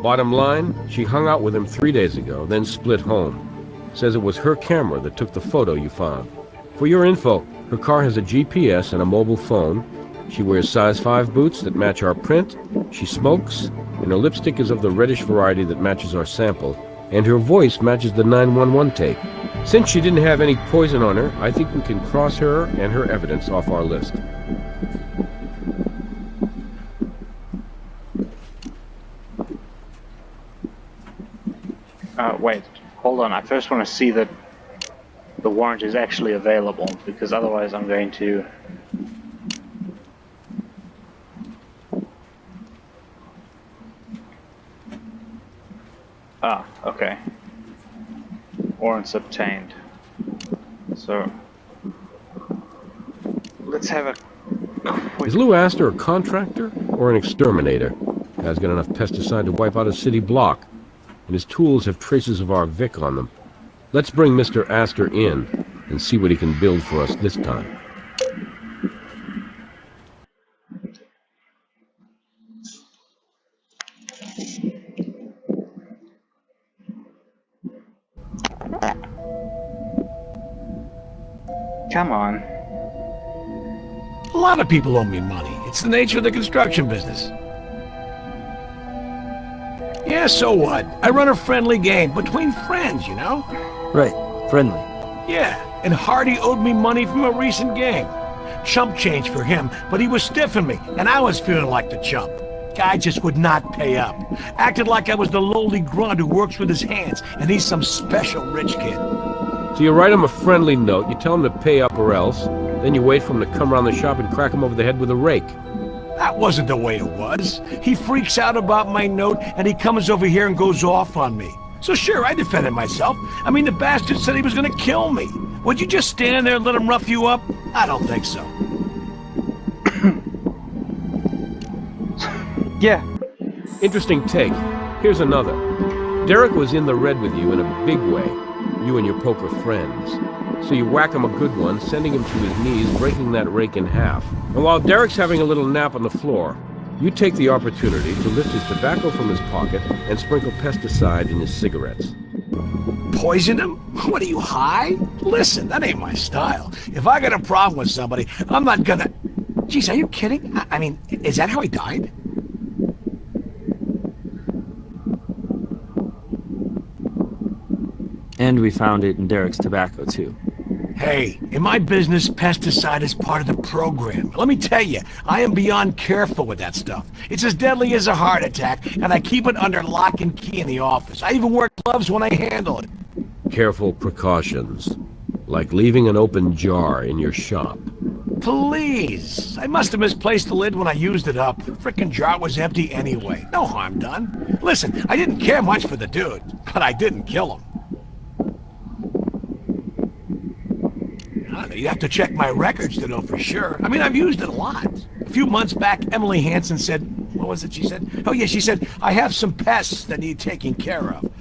Bottom line, she hung out with him 3 days ago, then split home. Says it was her camera that took the photo you found. For your info, her car has a GPS and a mobile phone. She wears size 5 boots that match our print. She smokes, and her lipstick is of the reddish variety that matches our sample. And her voice matches the 911 tape. Since she didn't have any poison on her, I think we can cross her and her evidence off our list. Wait, hold on. I first want to see that the warrant is actually available, because otherwise I'm going to... Ah, okay. Warrants obtained. So, let's have a quick... Is Lou Astor a contractor or an exterminator? Guy's got enough pesticide to wipe out a city block, and his tools have traces of our Vic on them. Let's bring Mr. Astor in and see what he can build for us this time. Come on. A lot of people owe me money. It's the nature of the construction business. Yeah, so what? I run a friendly game between friends, you know? Right, friendly. Yeah, and Hardy owed me money from a recent game. Chump change for him, but he was stiffing me, and I was feeling like the chump. Guy just would not pay up. Acted like I was the lowly grunt who works with his hands, and he's some special rich kid. So you write him a friendly note, you tell him to pay up or else, then you wait for him to come around the shop and crack him over the head with a rake. That wasn't the way it was. He freaks out about my note, and he comes over here and goes off on me. So sure, I defended myself. I mean, the bastard said he was gonna kill me. Would you just stand there and let him rough you up? I don't think so. Yeah. Interesting take. Here's another. Derek was in the red with you in a big way, you and your poker friends. So you whack him a good one, sending him to his knees, breaking that rake in half. And while Derek's having a little nap on the floor, you take the opportunity to lift his tobacco from his pocket and sprinkle pesticide in his cigarettes. Poison him? What are you, high? Listen, that ain't my style. If I got a problem with somebody, I'm not gonna... Jeez, are you kidding? I mean, is that how he died? And we found it in Derek's tobacco, too. Hey, in my business, pesticide is part of the program. Let me tell you, I am beyond careful with that stuff. It's as deadly as a heart attack, and I keep it under lock and key in the office. I even wear gloves when I handle it. Careful precautions, like leaving an open jar in your shop. Please! I must have misplaced the lid when I used it up. Frickin' jar was empty anyway. No harm done. Listen, I didn't care much for the dude, but I didn't kill him. You'd have to check my records to know for sure. I mean, I've used it a lot. A few months back, Emily Hansen said... What was it she said? Oh yeah, she said, I have some pests that need taking care of.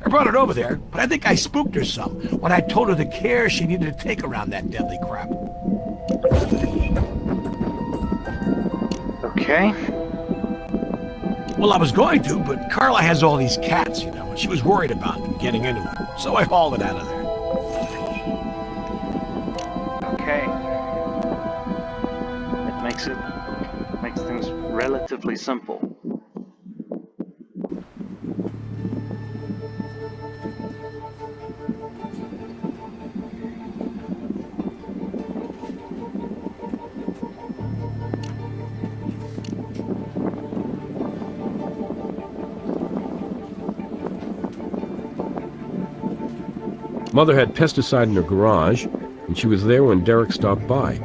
I brought it over there, but I think I spooked her some when I told her the care she needed to take around that deadly crap. Okay. Well, I was going to, but Carla has all these cats, you know, and she was worried about them getting into it. So I hauled it out of there. Okay. It makes things relatively simple. Mother had pesticide in her garage. and she was there when Derek stopped by.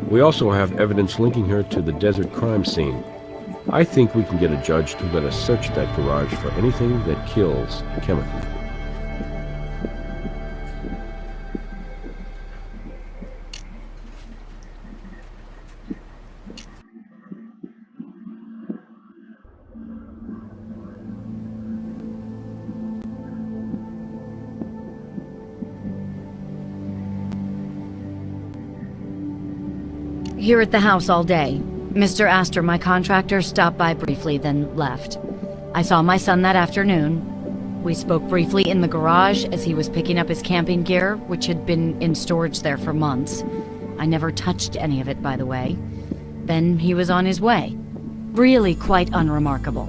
We also have evidence linking her to the desert crime scene. I think we can get a judge to let us search that garage for anything that kills chemically. Here at the house all day. Mr. Astor, my contractor, stopped by briefly, then left. I saw my son that afternoon. We spoke briefly in the garage as he was picking up his camping gear, which had been in storage there for months. I never touched any of it, by the way. Then he was on his way. Really quite unremarkable,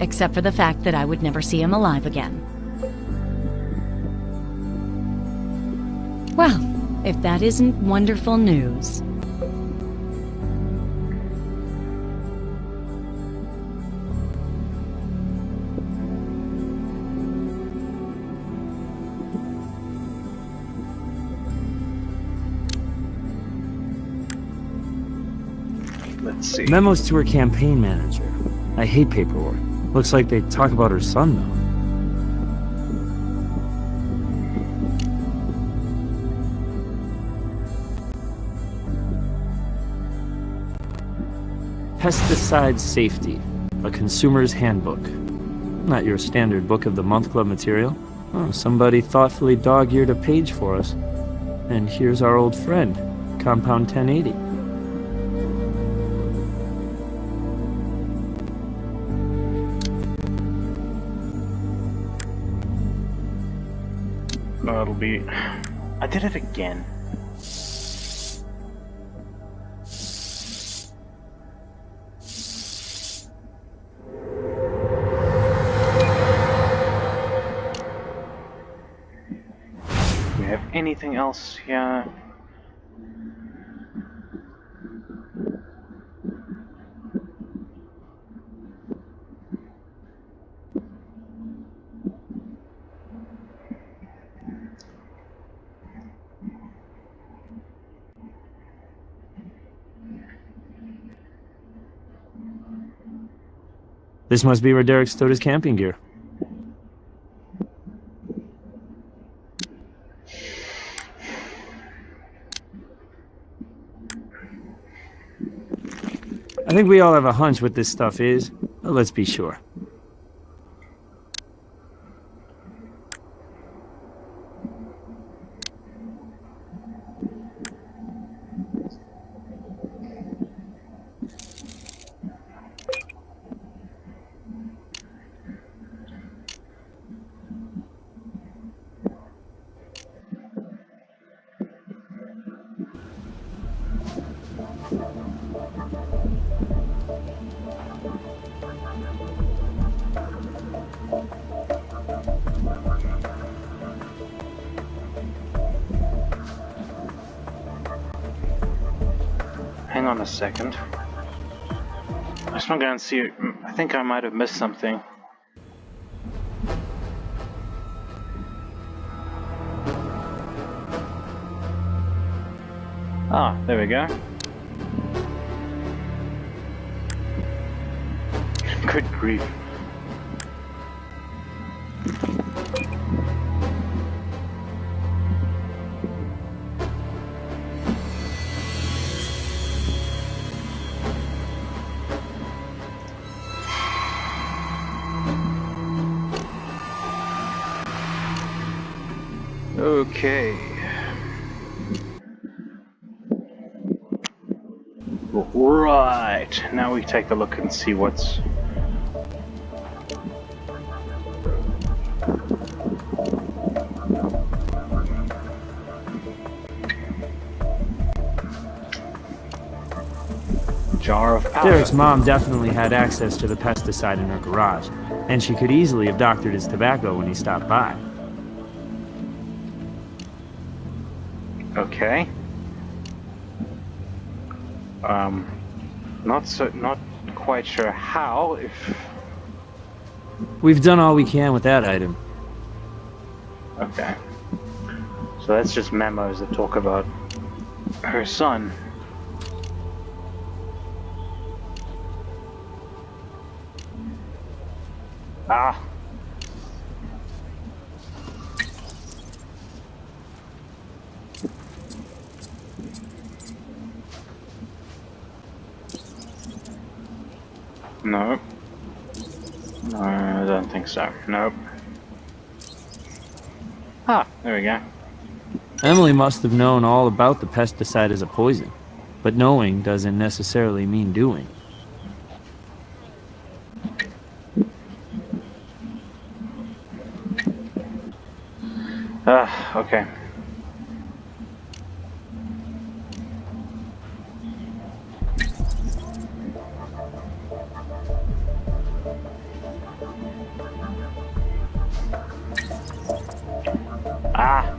except for the fact that I would never see him alive again. Well, if that isn't wonderful news. Let's see. Memos to her campaign manager. I hate paperwork. Looks like they talk about her son, though. Pesticide Safety, a consumer's handbook. Not your standard book of the month club material. Oh, somebody thoughtfully dog-eared a page for us. And here's our old friend, Compound 1080. No, it'll be... I did it again. Do we have anything else here? This must be where Derek stowed his camping gear. I think we all have a hunch what this stuff is, but let's be sure. Hang on a second. I just want to go and see. I think I might have missed something. Ah, there we go. Good grief. Okay. Right. Now we take a look and see what's... Jar of powder. Derek's mom definitely had access to the pesticide in her garage, and she could easily have doctored his tobacco when he stopped by. Okay. Not quite sure how, if... We've done all we can with that item. Okay. So that's just memos that talk about her son. Ah. No. No, I don't think so. Nope. Ah, there we go. Emily must have known all about the pesticide as a poison, but knowing doesn't necessarily mean doing. Okay. Ah.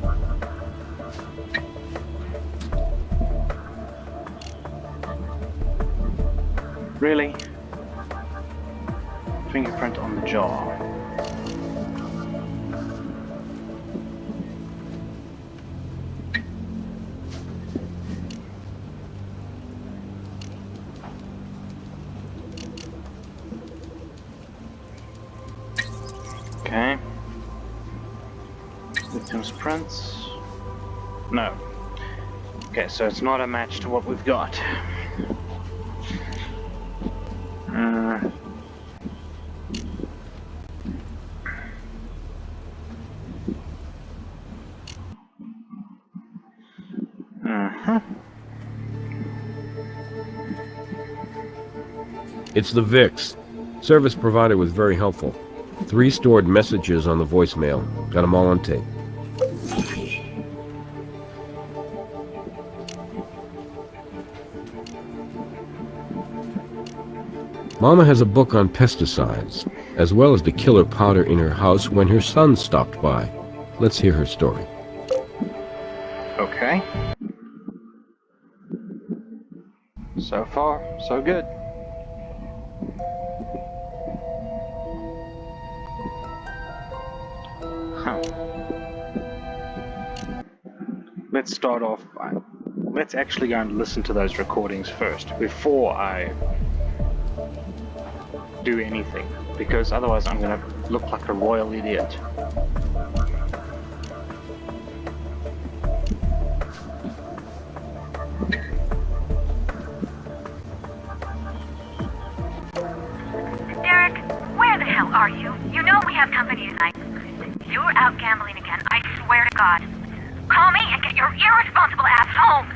Really? Fingerprint on the jaw. Okay. Victim's prints. No. Okay, so it's not a match to what we've got. It's the VIX. Service provider was very helpful. 3 stored messages on the voicemail. Got them all on tape. Mama has a book on pesticides, as well as the killer powder in her house when her son stopped by. Let's hear her story. Okay. So far, so good. Huh. Let's start off by... Let's actually go and listen to those recordings first, before I do anything, because otherwise I'm gonna look like a royal idiot. Derek, where the hell are you? You know we have company tonight. If you're out gambling again, I swear to God. Call me and get your irresponsible ass home!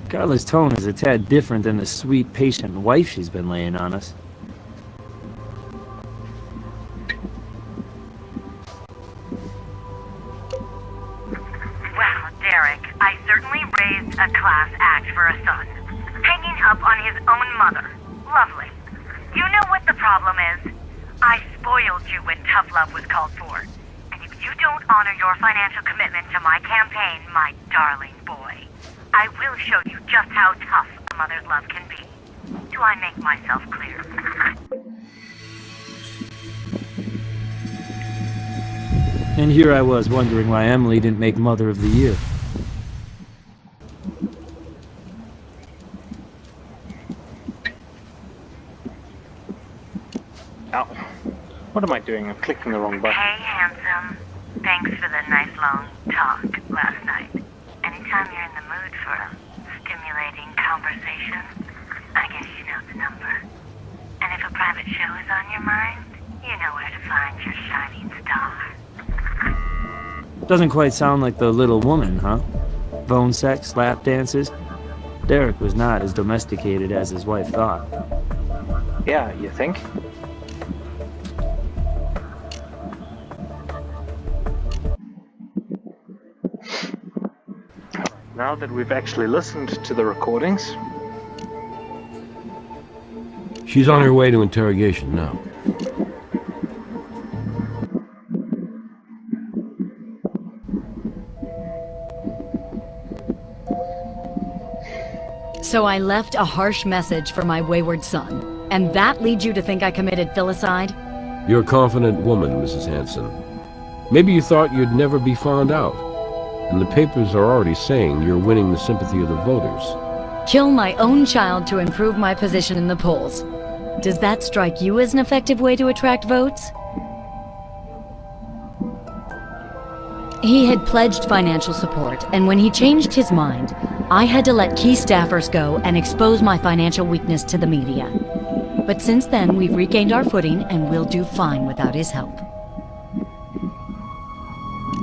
Carla's tone is a tad different than the sweet, patient wife she's been laying on us. Well, Derek, I certainly raised a class act for a son. Hanging up on his own mother. Lovely. You know what the problem is? I spoiled you when tough love was called for. And if you don't honor your financial commitment to my campaign, my darling boy, I will show you just how tough a mother's love can be. Do I make myself clear? And here I was wondering why Emily didn't make Mother of the Year. Ow. What am I doing? I'm clicking the wrong button. Hey, handsome. Thanks for the nice long talk last night. Anytime you're in the mood for a stimulating conversation, I guess you know the number. And if a private show is on your mind, you know where to find your shining star. Doesn't quite sound like the little woman, huh? Bone sex, lap dances. Derek was not as domesticated as his wife thought. Yeah, you think? Now that we've actually listened to the recordings, She's on her way to interrogation now. So I left a harsh message for my wayward son. And that leads you to think I committed filicide? You're a confident woman, Mrs. Hanson. Maybe you thought you'd never be found out. And the papers are already saying you're winning the sympathy of the voters. Kill my own child to improve my position in the polls. Does that strike you as an effective way to attract votes? He had pledged financial support, and when he changed his mind, I had to let key staffers go and expose my financial weakness to the media. But since then, we've regained our footing, and we'll do fine without his help.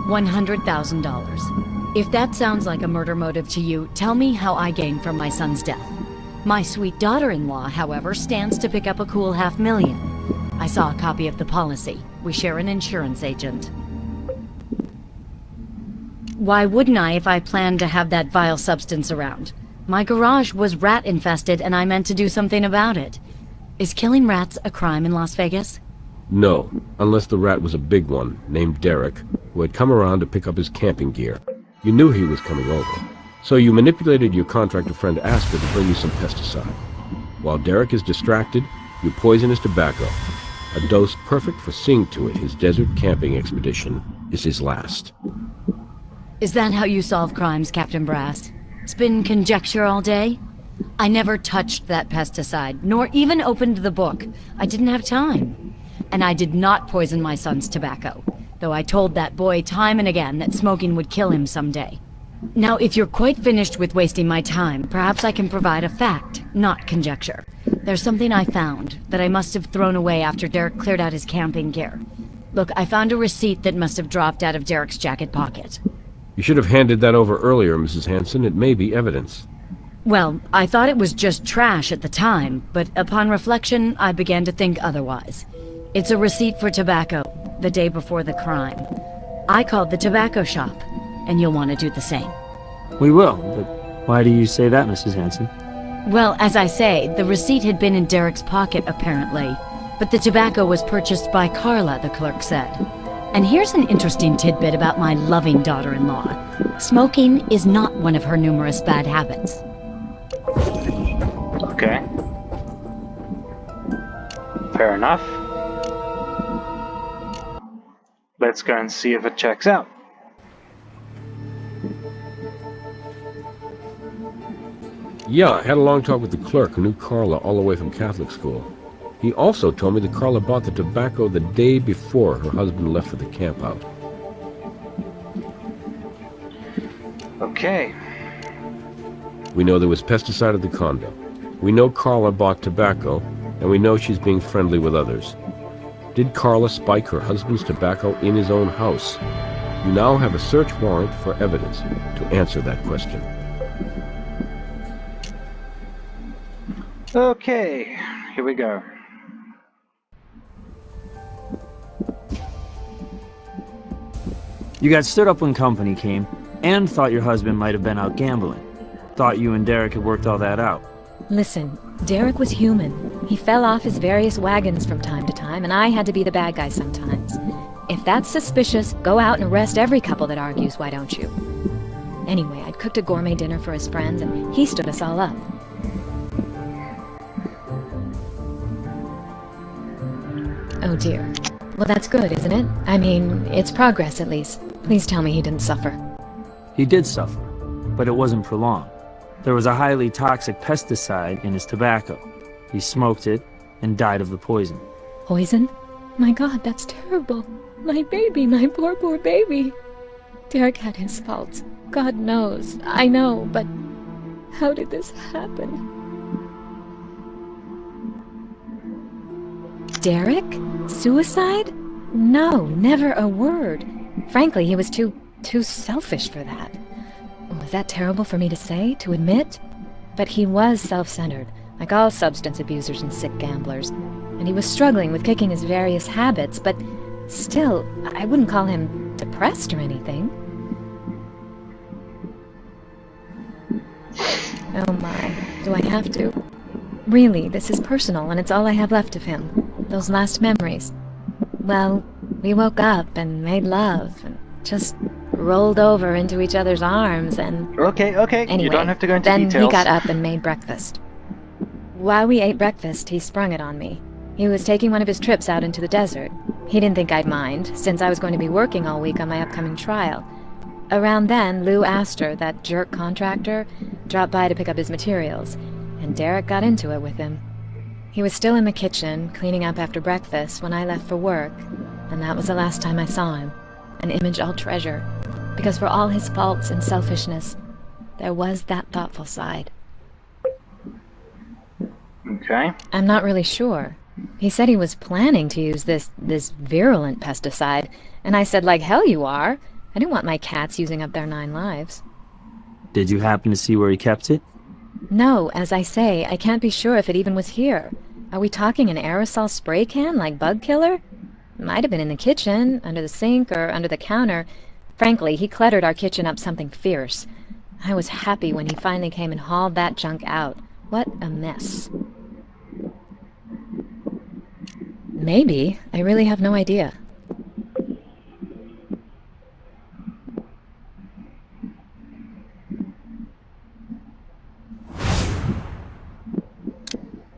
$100,000. If that sounds like a murder motive to you, tell me how I gain from my son's death. My sweet daughter-in-law, however, stands to pick up a cool $500,000. I saw a copy of the policy. We share an insurance agent. Why wouldn't I if I planned to have that vile substance around? My garage was rat-infested and I meant to do something about it. Is killing rats a crime in Las Vegas? No, unless the rat was a big one, named Derek, who had come around to pick up his camping gear. You knew he was coming over. So you manipulated your contractor friend Astor to bring you some pesticide. While Derek is distracted, you poison his tobacco. A dose perfect for seeing to it his desert camping expedition is his last. Is that how you solve crimes, Captain Brass? Spin conjecture all day? I never touched that pesticide, nor even opened the book. I didn't have time. And I did not poison my son's tobacco, though I told that boy time and again that smoking would kill him someday. Now, if you're quite finished with wasting my time, perhaps I can provide a fact, not conjecture. There's something I found that I must have thrown away after Derek cleared out his camping gear. Look, I found a receipt that must have dropped out of Derek's jacket pocket. You should have handed that over earlier, Mrs. Hanson. It may be evidence. Well, I thought it was just trash at the time, but upon reflection, I began to think otherwise. It's a receipt for tobacco, the day before the crime. I called the tobacco shop, and you'll want to do the same. We will, but why do you say that, Mrs. Hanson? Well, as I say, the receipt had been in Derek's pocket, apparently, but the tobacco was purchased by Carla, the clerk said. And here's an interesting tidbit about my loving daughter-in-law. Smoking is not one of her numerous bad habits. Okay. Fair enough. Let's go and see if it checks out. Yeah, I had a long talk with the clerk who knew Carla all the way from Catholic school. He also told me that Carla bought the tobacco the day before her husband left for the campout. Okay. We know there was pesticide at the condo. We know Carla bought tobacco, and we know she's being friendly with others. Did Carla spike her husband's tobacco in his own house? You now have a search warrant for evidence to answer that question. Okay, here we go. You got stood up when company came, and thought your husband might have been out gambling. Thought you and Derek had worked all that out. Listen, Derek was human. He fell off his various wagons from time to time, and I had to be the bad guy sometimes. If that's suspicious, go out and arrest every couple that argues, why don't you? Anyway, I'd cooked a gourmet dinner for his friends, and he stood us all up. Oh dear. Well, that's good, isn't it? I mean, it's progress at least. Please tell me he didn't suffer. He did suffer, but it wasn't prolonged. There was a highly toxic pesticide in his tobacco. He smoked it and died of the poison. Poison? My God, that's terrible. My baby, my poor, poor baby. Derek had his faults. God knows. I know, but how did this happen? Derek? Suicide? No, never a word. Frankly, he was too selfish for that. Was that terrible for me to say, to admit? But he was self-centered, like all substance abusers and sick gamblers. And he was struggling with kicking his various habits, but still, I wouldn't call him depressed or anything. Oh my, do I have to? Really, this is personal, and it's all I have left of him. Those last memories. Well, we woke up and made love, and just rolled over into each other's arms, and... Okay, Anyway, you don't have to go into then details. He got up and made breakfast. While we ate breakfast, he sprung it on me. He was taking one of his trips out into the desert. He didn't think I'd mind, since I was going to be working all week on my upcoming trial. Around then, Lou Astor, that jerk contractor, dropped by to pick up his materials, and Derek got into it with him. He was still in the kitchen, cleaning up after breakfast, when I left for work, and that was the last time I saw him. An image I'll treasure, because for all his faults and selfishness, there was that thoughtful side. Okay. I'm not really sure. He said he was planning to use this virulent pesticide, and I said, like hell you are. I didn't want my cats using up their 9 lives. Did you happen to see where he kept it? No, as I say, I can't be sure if it even was here. Are we talking an aerosol spray can, like bug killer? Might have been in the kitchen, under the sink, or under the counter. Frankly, he cluttered our kitchen up something fierce. I was happy when he finally came and hauled that junk out. What a mess. Maybe. I really have no idea.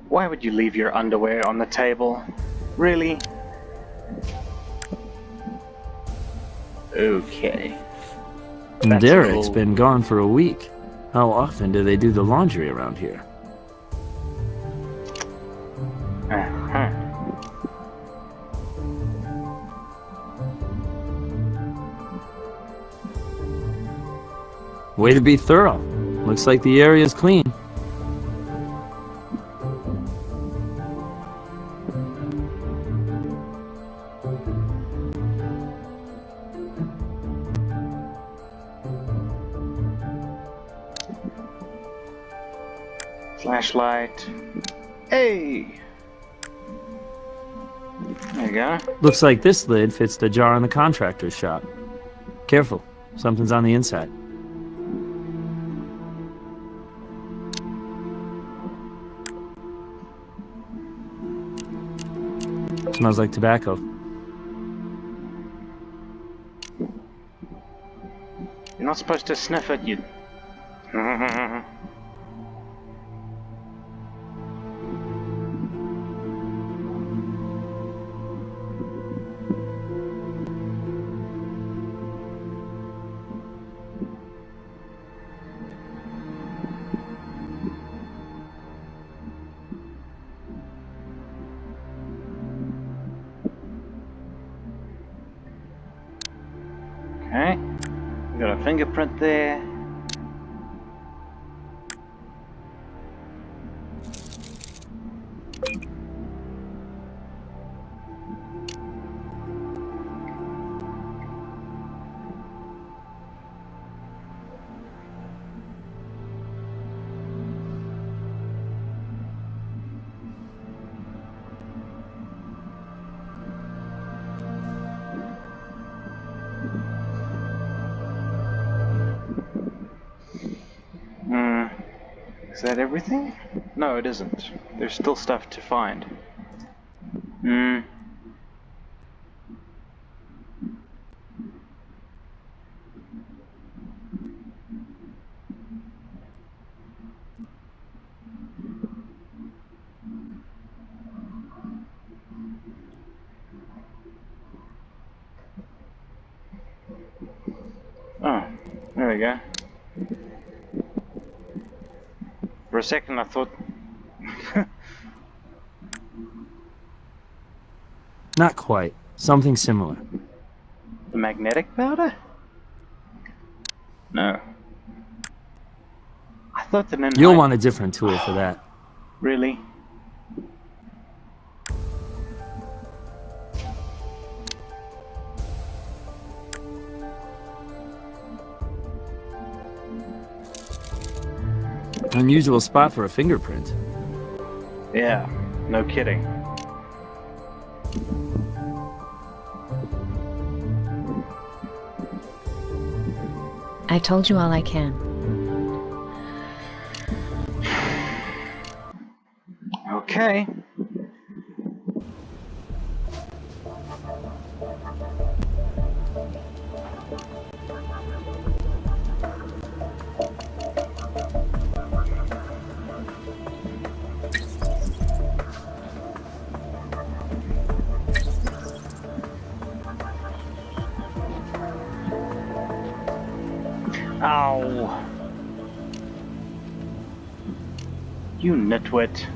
Why would you leave your underwear on the table? Really? Okay. That's Derek's been gone for a week. How often do they do the laundry around here? Uh-huh. Way to be thorough. Looks like the area's clean. Flashlight. Hey! There you go. Looks like this lid fits the jar in the contractor's shop. Careful, something's on the inside. Smells like tobacco. You're not supposed to sniff it, you... Okay, we got a fingerprint there. Is that everything? No, it isn't. There's still stuff to find. Oh, there we go. For a second I thought... Not quite. Something similar. The magnetic powder? No. I thought that in You'll want a different tool for that. Really? Unusual spot for a fingerprint. Yeah, no kidding. I told you all I can. Okay. Ow! You nitwit.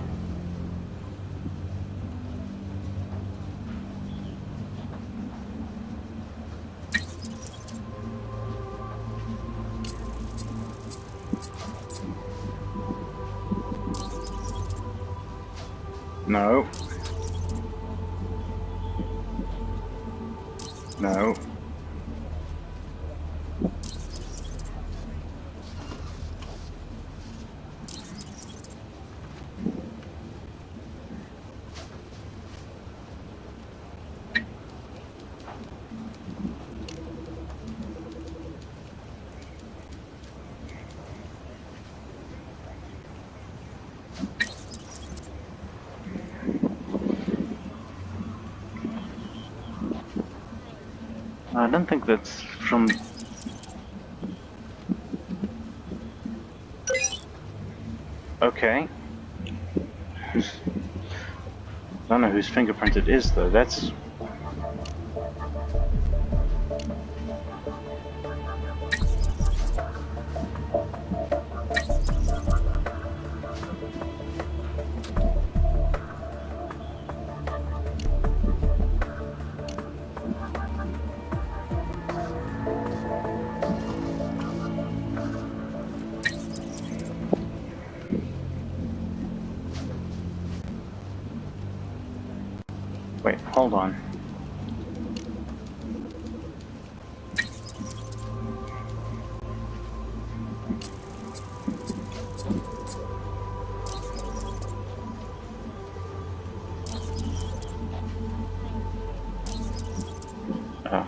No. No. I don't think that's from... Okay. I don't know whose fingerprint it is, though. That's... Wait, hold on. Oh.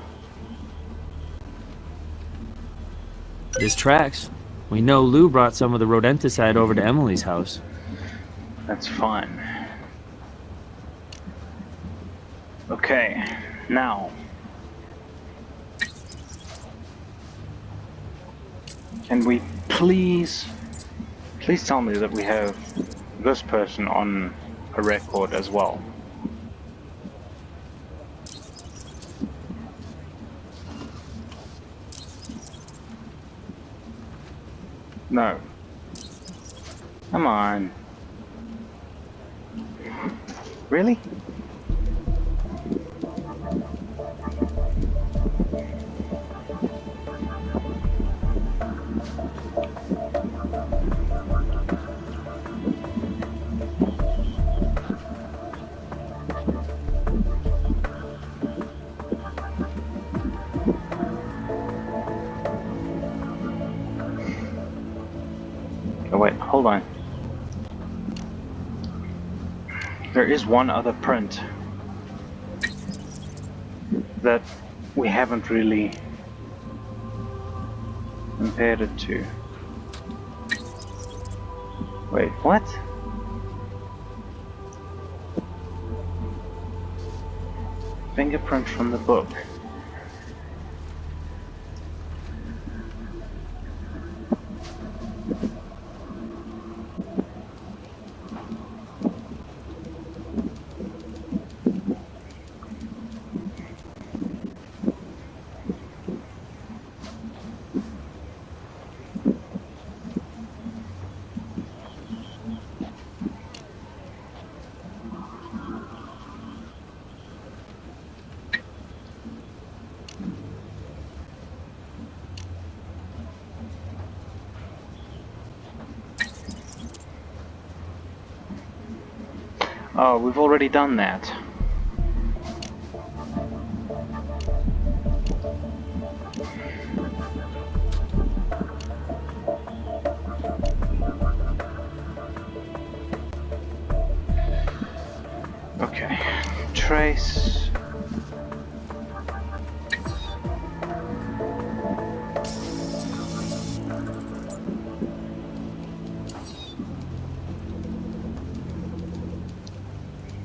This tracks. We know Lou brought some of the rodenticide over to Emily's house. That's fine. Okay, now. Can we please tell me that we have this person on a record as well? No. Come on. Really? Oh wait, hold on. There is one other print that we haven't really compared it to. Wait, what? Fingerprint from the book. Oh, we've already done that. Okay, trace.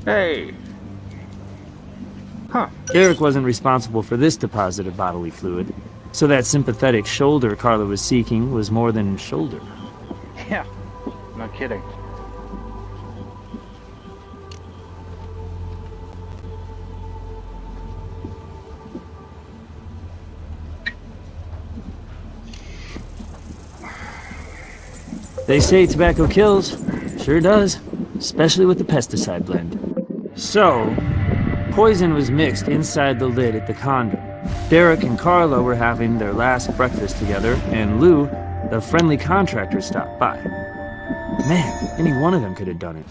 Hey! Huh. Derek wasn't responsible for this deposit of bodily fluid, so that sympathetic shoulder Carla was seeking was more than shoulder. Yeah, no kidding. They say tobacco kills. Sure does. Especially with the pesticide blend. So, poison was mixed inside the lid at the condo. Derek and Carla were having their last breakfast together, and Lou, the friendly contractor, stopped by. Man, any one of them could have done it.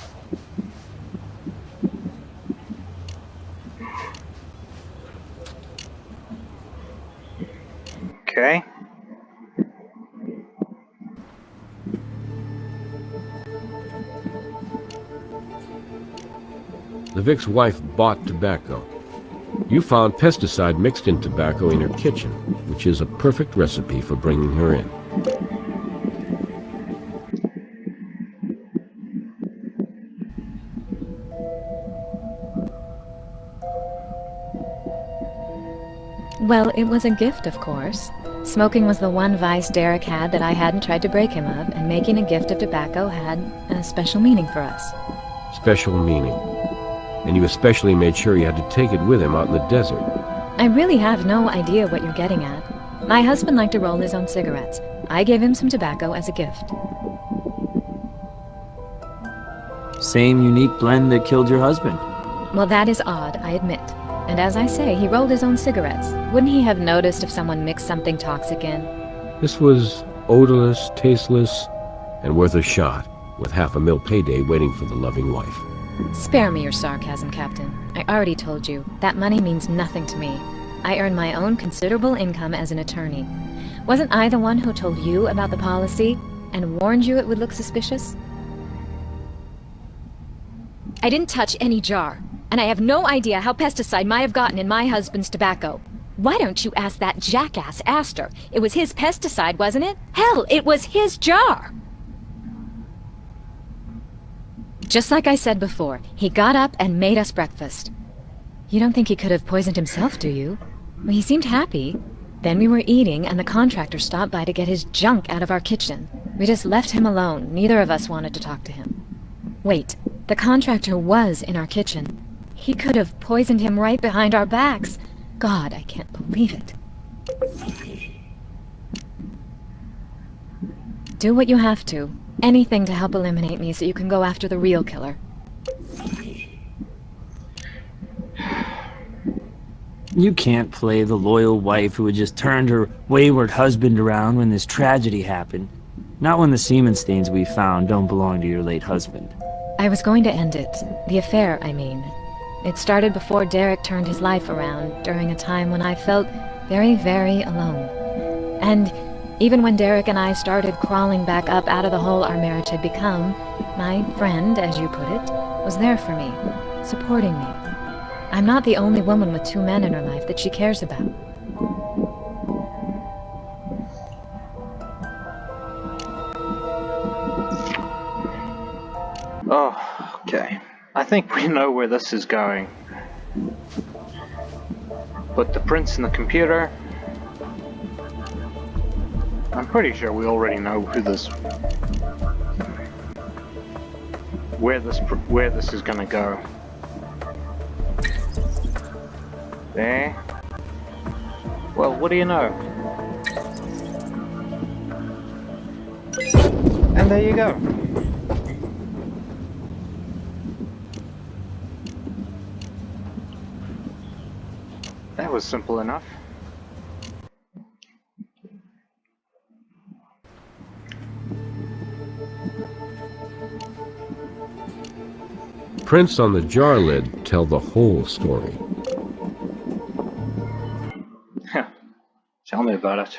Okay. The Vic's wife bought tobacco. You found pesticide mixed in tobacco in her kitchen, which is a perfect recipe for bringing her in. Well, it was a gift, of course. Smoking was the one vice Derek had that I hadn't tried to break him of, and making a gift of tobacco had a special meaning for us. Special meaning. And you especially made sure he had to take it with him out in the desert. I really have no idea what you're getting at. My husband liked to roll his own cigarettes. I gave him some tobacco as a gift. Same unique blend that killed your husband. Well, that is odd, I admit. And as I say, he rolled his own cigarettes. Wouldn't he have noticed if someone mixed something toxic in? This was odorless, tasteless, and worth a shot, with $500,000 payday waiting for the loving wife. Spare me your sarcasm, Captain. I already told you, that money means nothing to me. I earn my own considerable income as an attorney. Wasn't I the one who told you about the policy and warned you it would look suspicious? I didn't touch any jar, and I have no idea how pesticide might have gotten in my husband's tobacco. Why don't you ask that jackass Astor? It was his pesticide, wasn't it? Hell, it was his jar! Just like I said before, he got up and made us breakfast. You don't think he could have poisoned himself, do you? Well, he seemed happy. Then we were eating, and the contractor stopped by to get his junk out of our kitchen. We just left him alone. Neither of us wanted to talk to him. Wait, the contractor was in our kitchen. He could have poisoned him right behind our backs. God, I can't believe it. Do what you have to. Anything to help eliminate me so you can go after the real killer. You can't play the loyal wife who had just turned her wayward husband around when this tragedy happened. Not when the semen stains we found don't belong to your late husband. I was going to end it. The affair, I mean. It started before Derek turned his life around, during a time when I felt very, very alone. And even when Derek and I started crawling back up out of the hole our marriage had become, my friend, as you put it, was there for me, supporting me. I'm not the only woman with 2 men in her life that she cares about. Oh, okay. I think we know where this is going. Put the prints in the computer. I'm pretty sure we already know where this is gonna go. There. Well, what do you know? And there you go. That was simple enough. Prints on the jar lid tell the whole story. Tell me about it.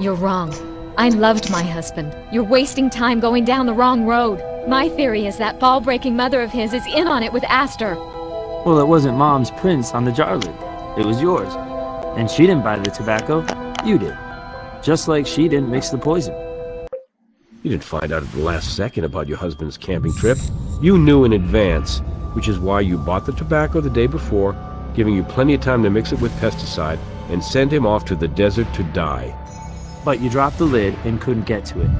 You're wrong. I loved my husband. You're wasting time going down the wrong road. My theory is that ball-breaking mother of his is in on it with Astor. Well, it wasn't Mom's prints on the jar lid. It was yours. And she didn't buy the tobacco. You did. Just like she didn't mix the poison. You didn't find out at the last second about your husband's camping trip. You knew in advance, which is why you bought the tobacco the day before, giving you plenty of time to mix it with pesticide, and send him off to the desert to die. But you dropped the lid and couldn't get to it.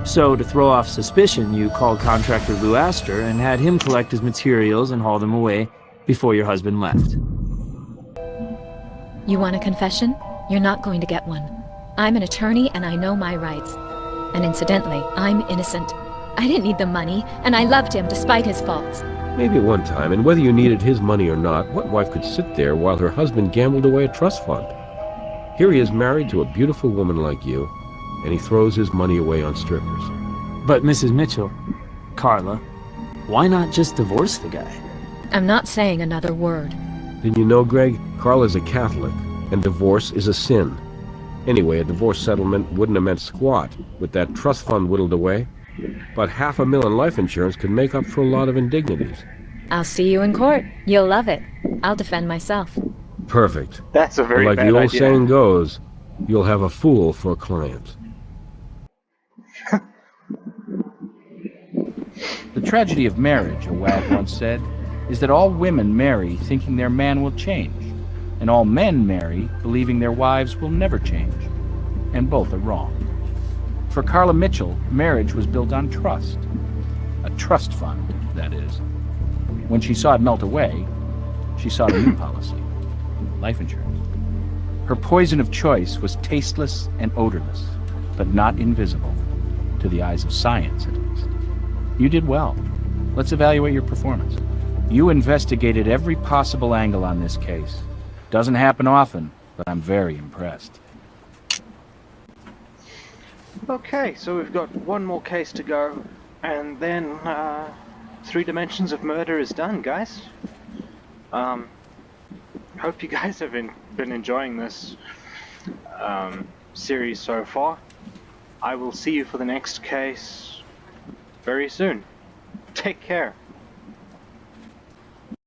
So, to throw off suspicion, you called contractor Lou Astor and had him collect his materials and haul them away before your husband left. You want a confession? You're not going to get one. I'm an attorney and I know my rights. And incidentally, I'm innocent. I didn't need the money, and I loved him despite his faults. Maybe at one time, and whether you needed his money or not, what wife could sit there while her husband gambled away a trust fund? Here he is married to a beautiful woman like you, and he throws his money away on strippers. But Mrs. Mitchell, Carla, why not just divorce the guy? I'm not saying another word. Didn't you know, Greg? Carla's a Catholic, and divorce is a sin. Anyway, a divorce settlement wouldn't have meant squat with that trust fund whittled away. But $500,000 in life insurance could make up for a lot of indignities. I'll see you in court. You'll love it. I'll defend myself. Perfect. That's a very Like bad the old idea. saying goes, you'll have a fool for a client. The tragedy of marriage, a wag once said, is that all women marry thinking their man will change, and all men marry believing their wives will never change. And both are wrong. For Carla Mitchell, marriage was built on trust. A trust fund, that is. When she saw it melt away, she sought a new policy. Life insurance. Her poison of choice was tasteless and odorless, but not invisible. To the eyes of science, at least. You did well. Let's evaluate your performance. You investigated every possible angle on this case. Doesn't happen often, but I'm very impressed. Okay, so we've got one more case to go, and then 3 Dimensions of Murder is done, guys. Hope you guys have been enjoying this series so far. I will see you for the next case very soon. Take care.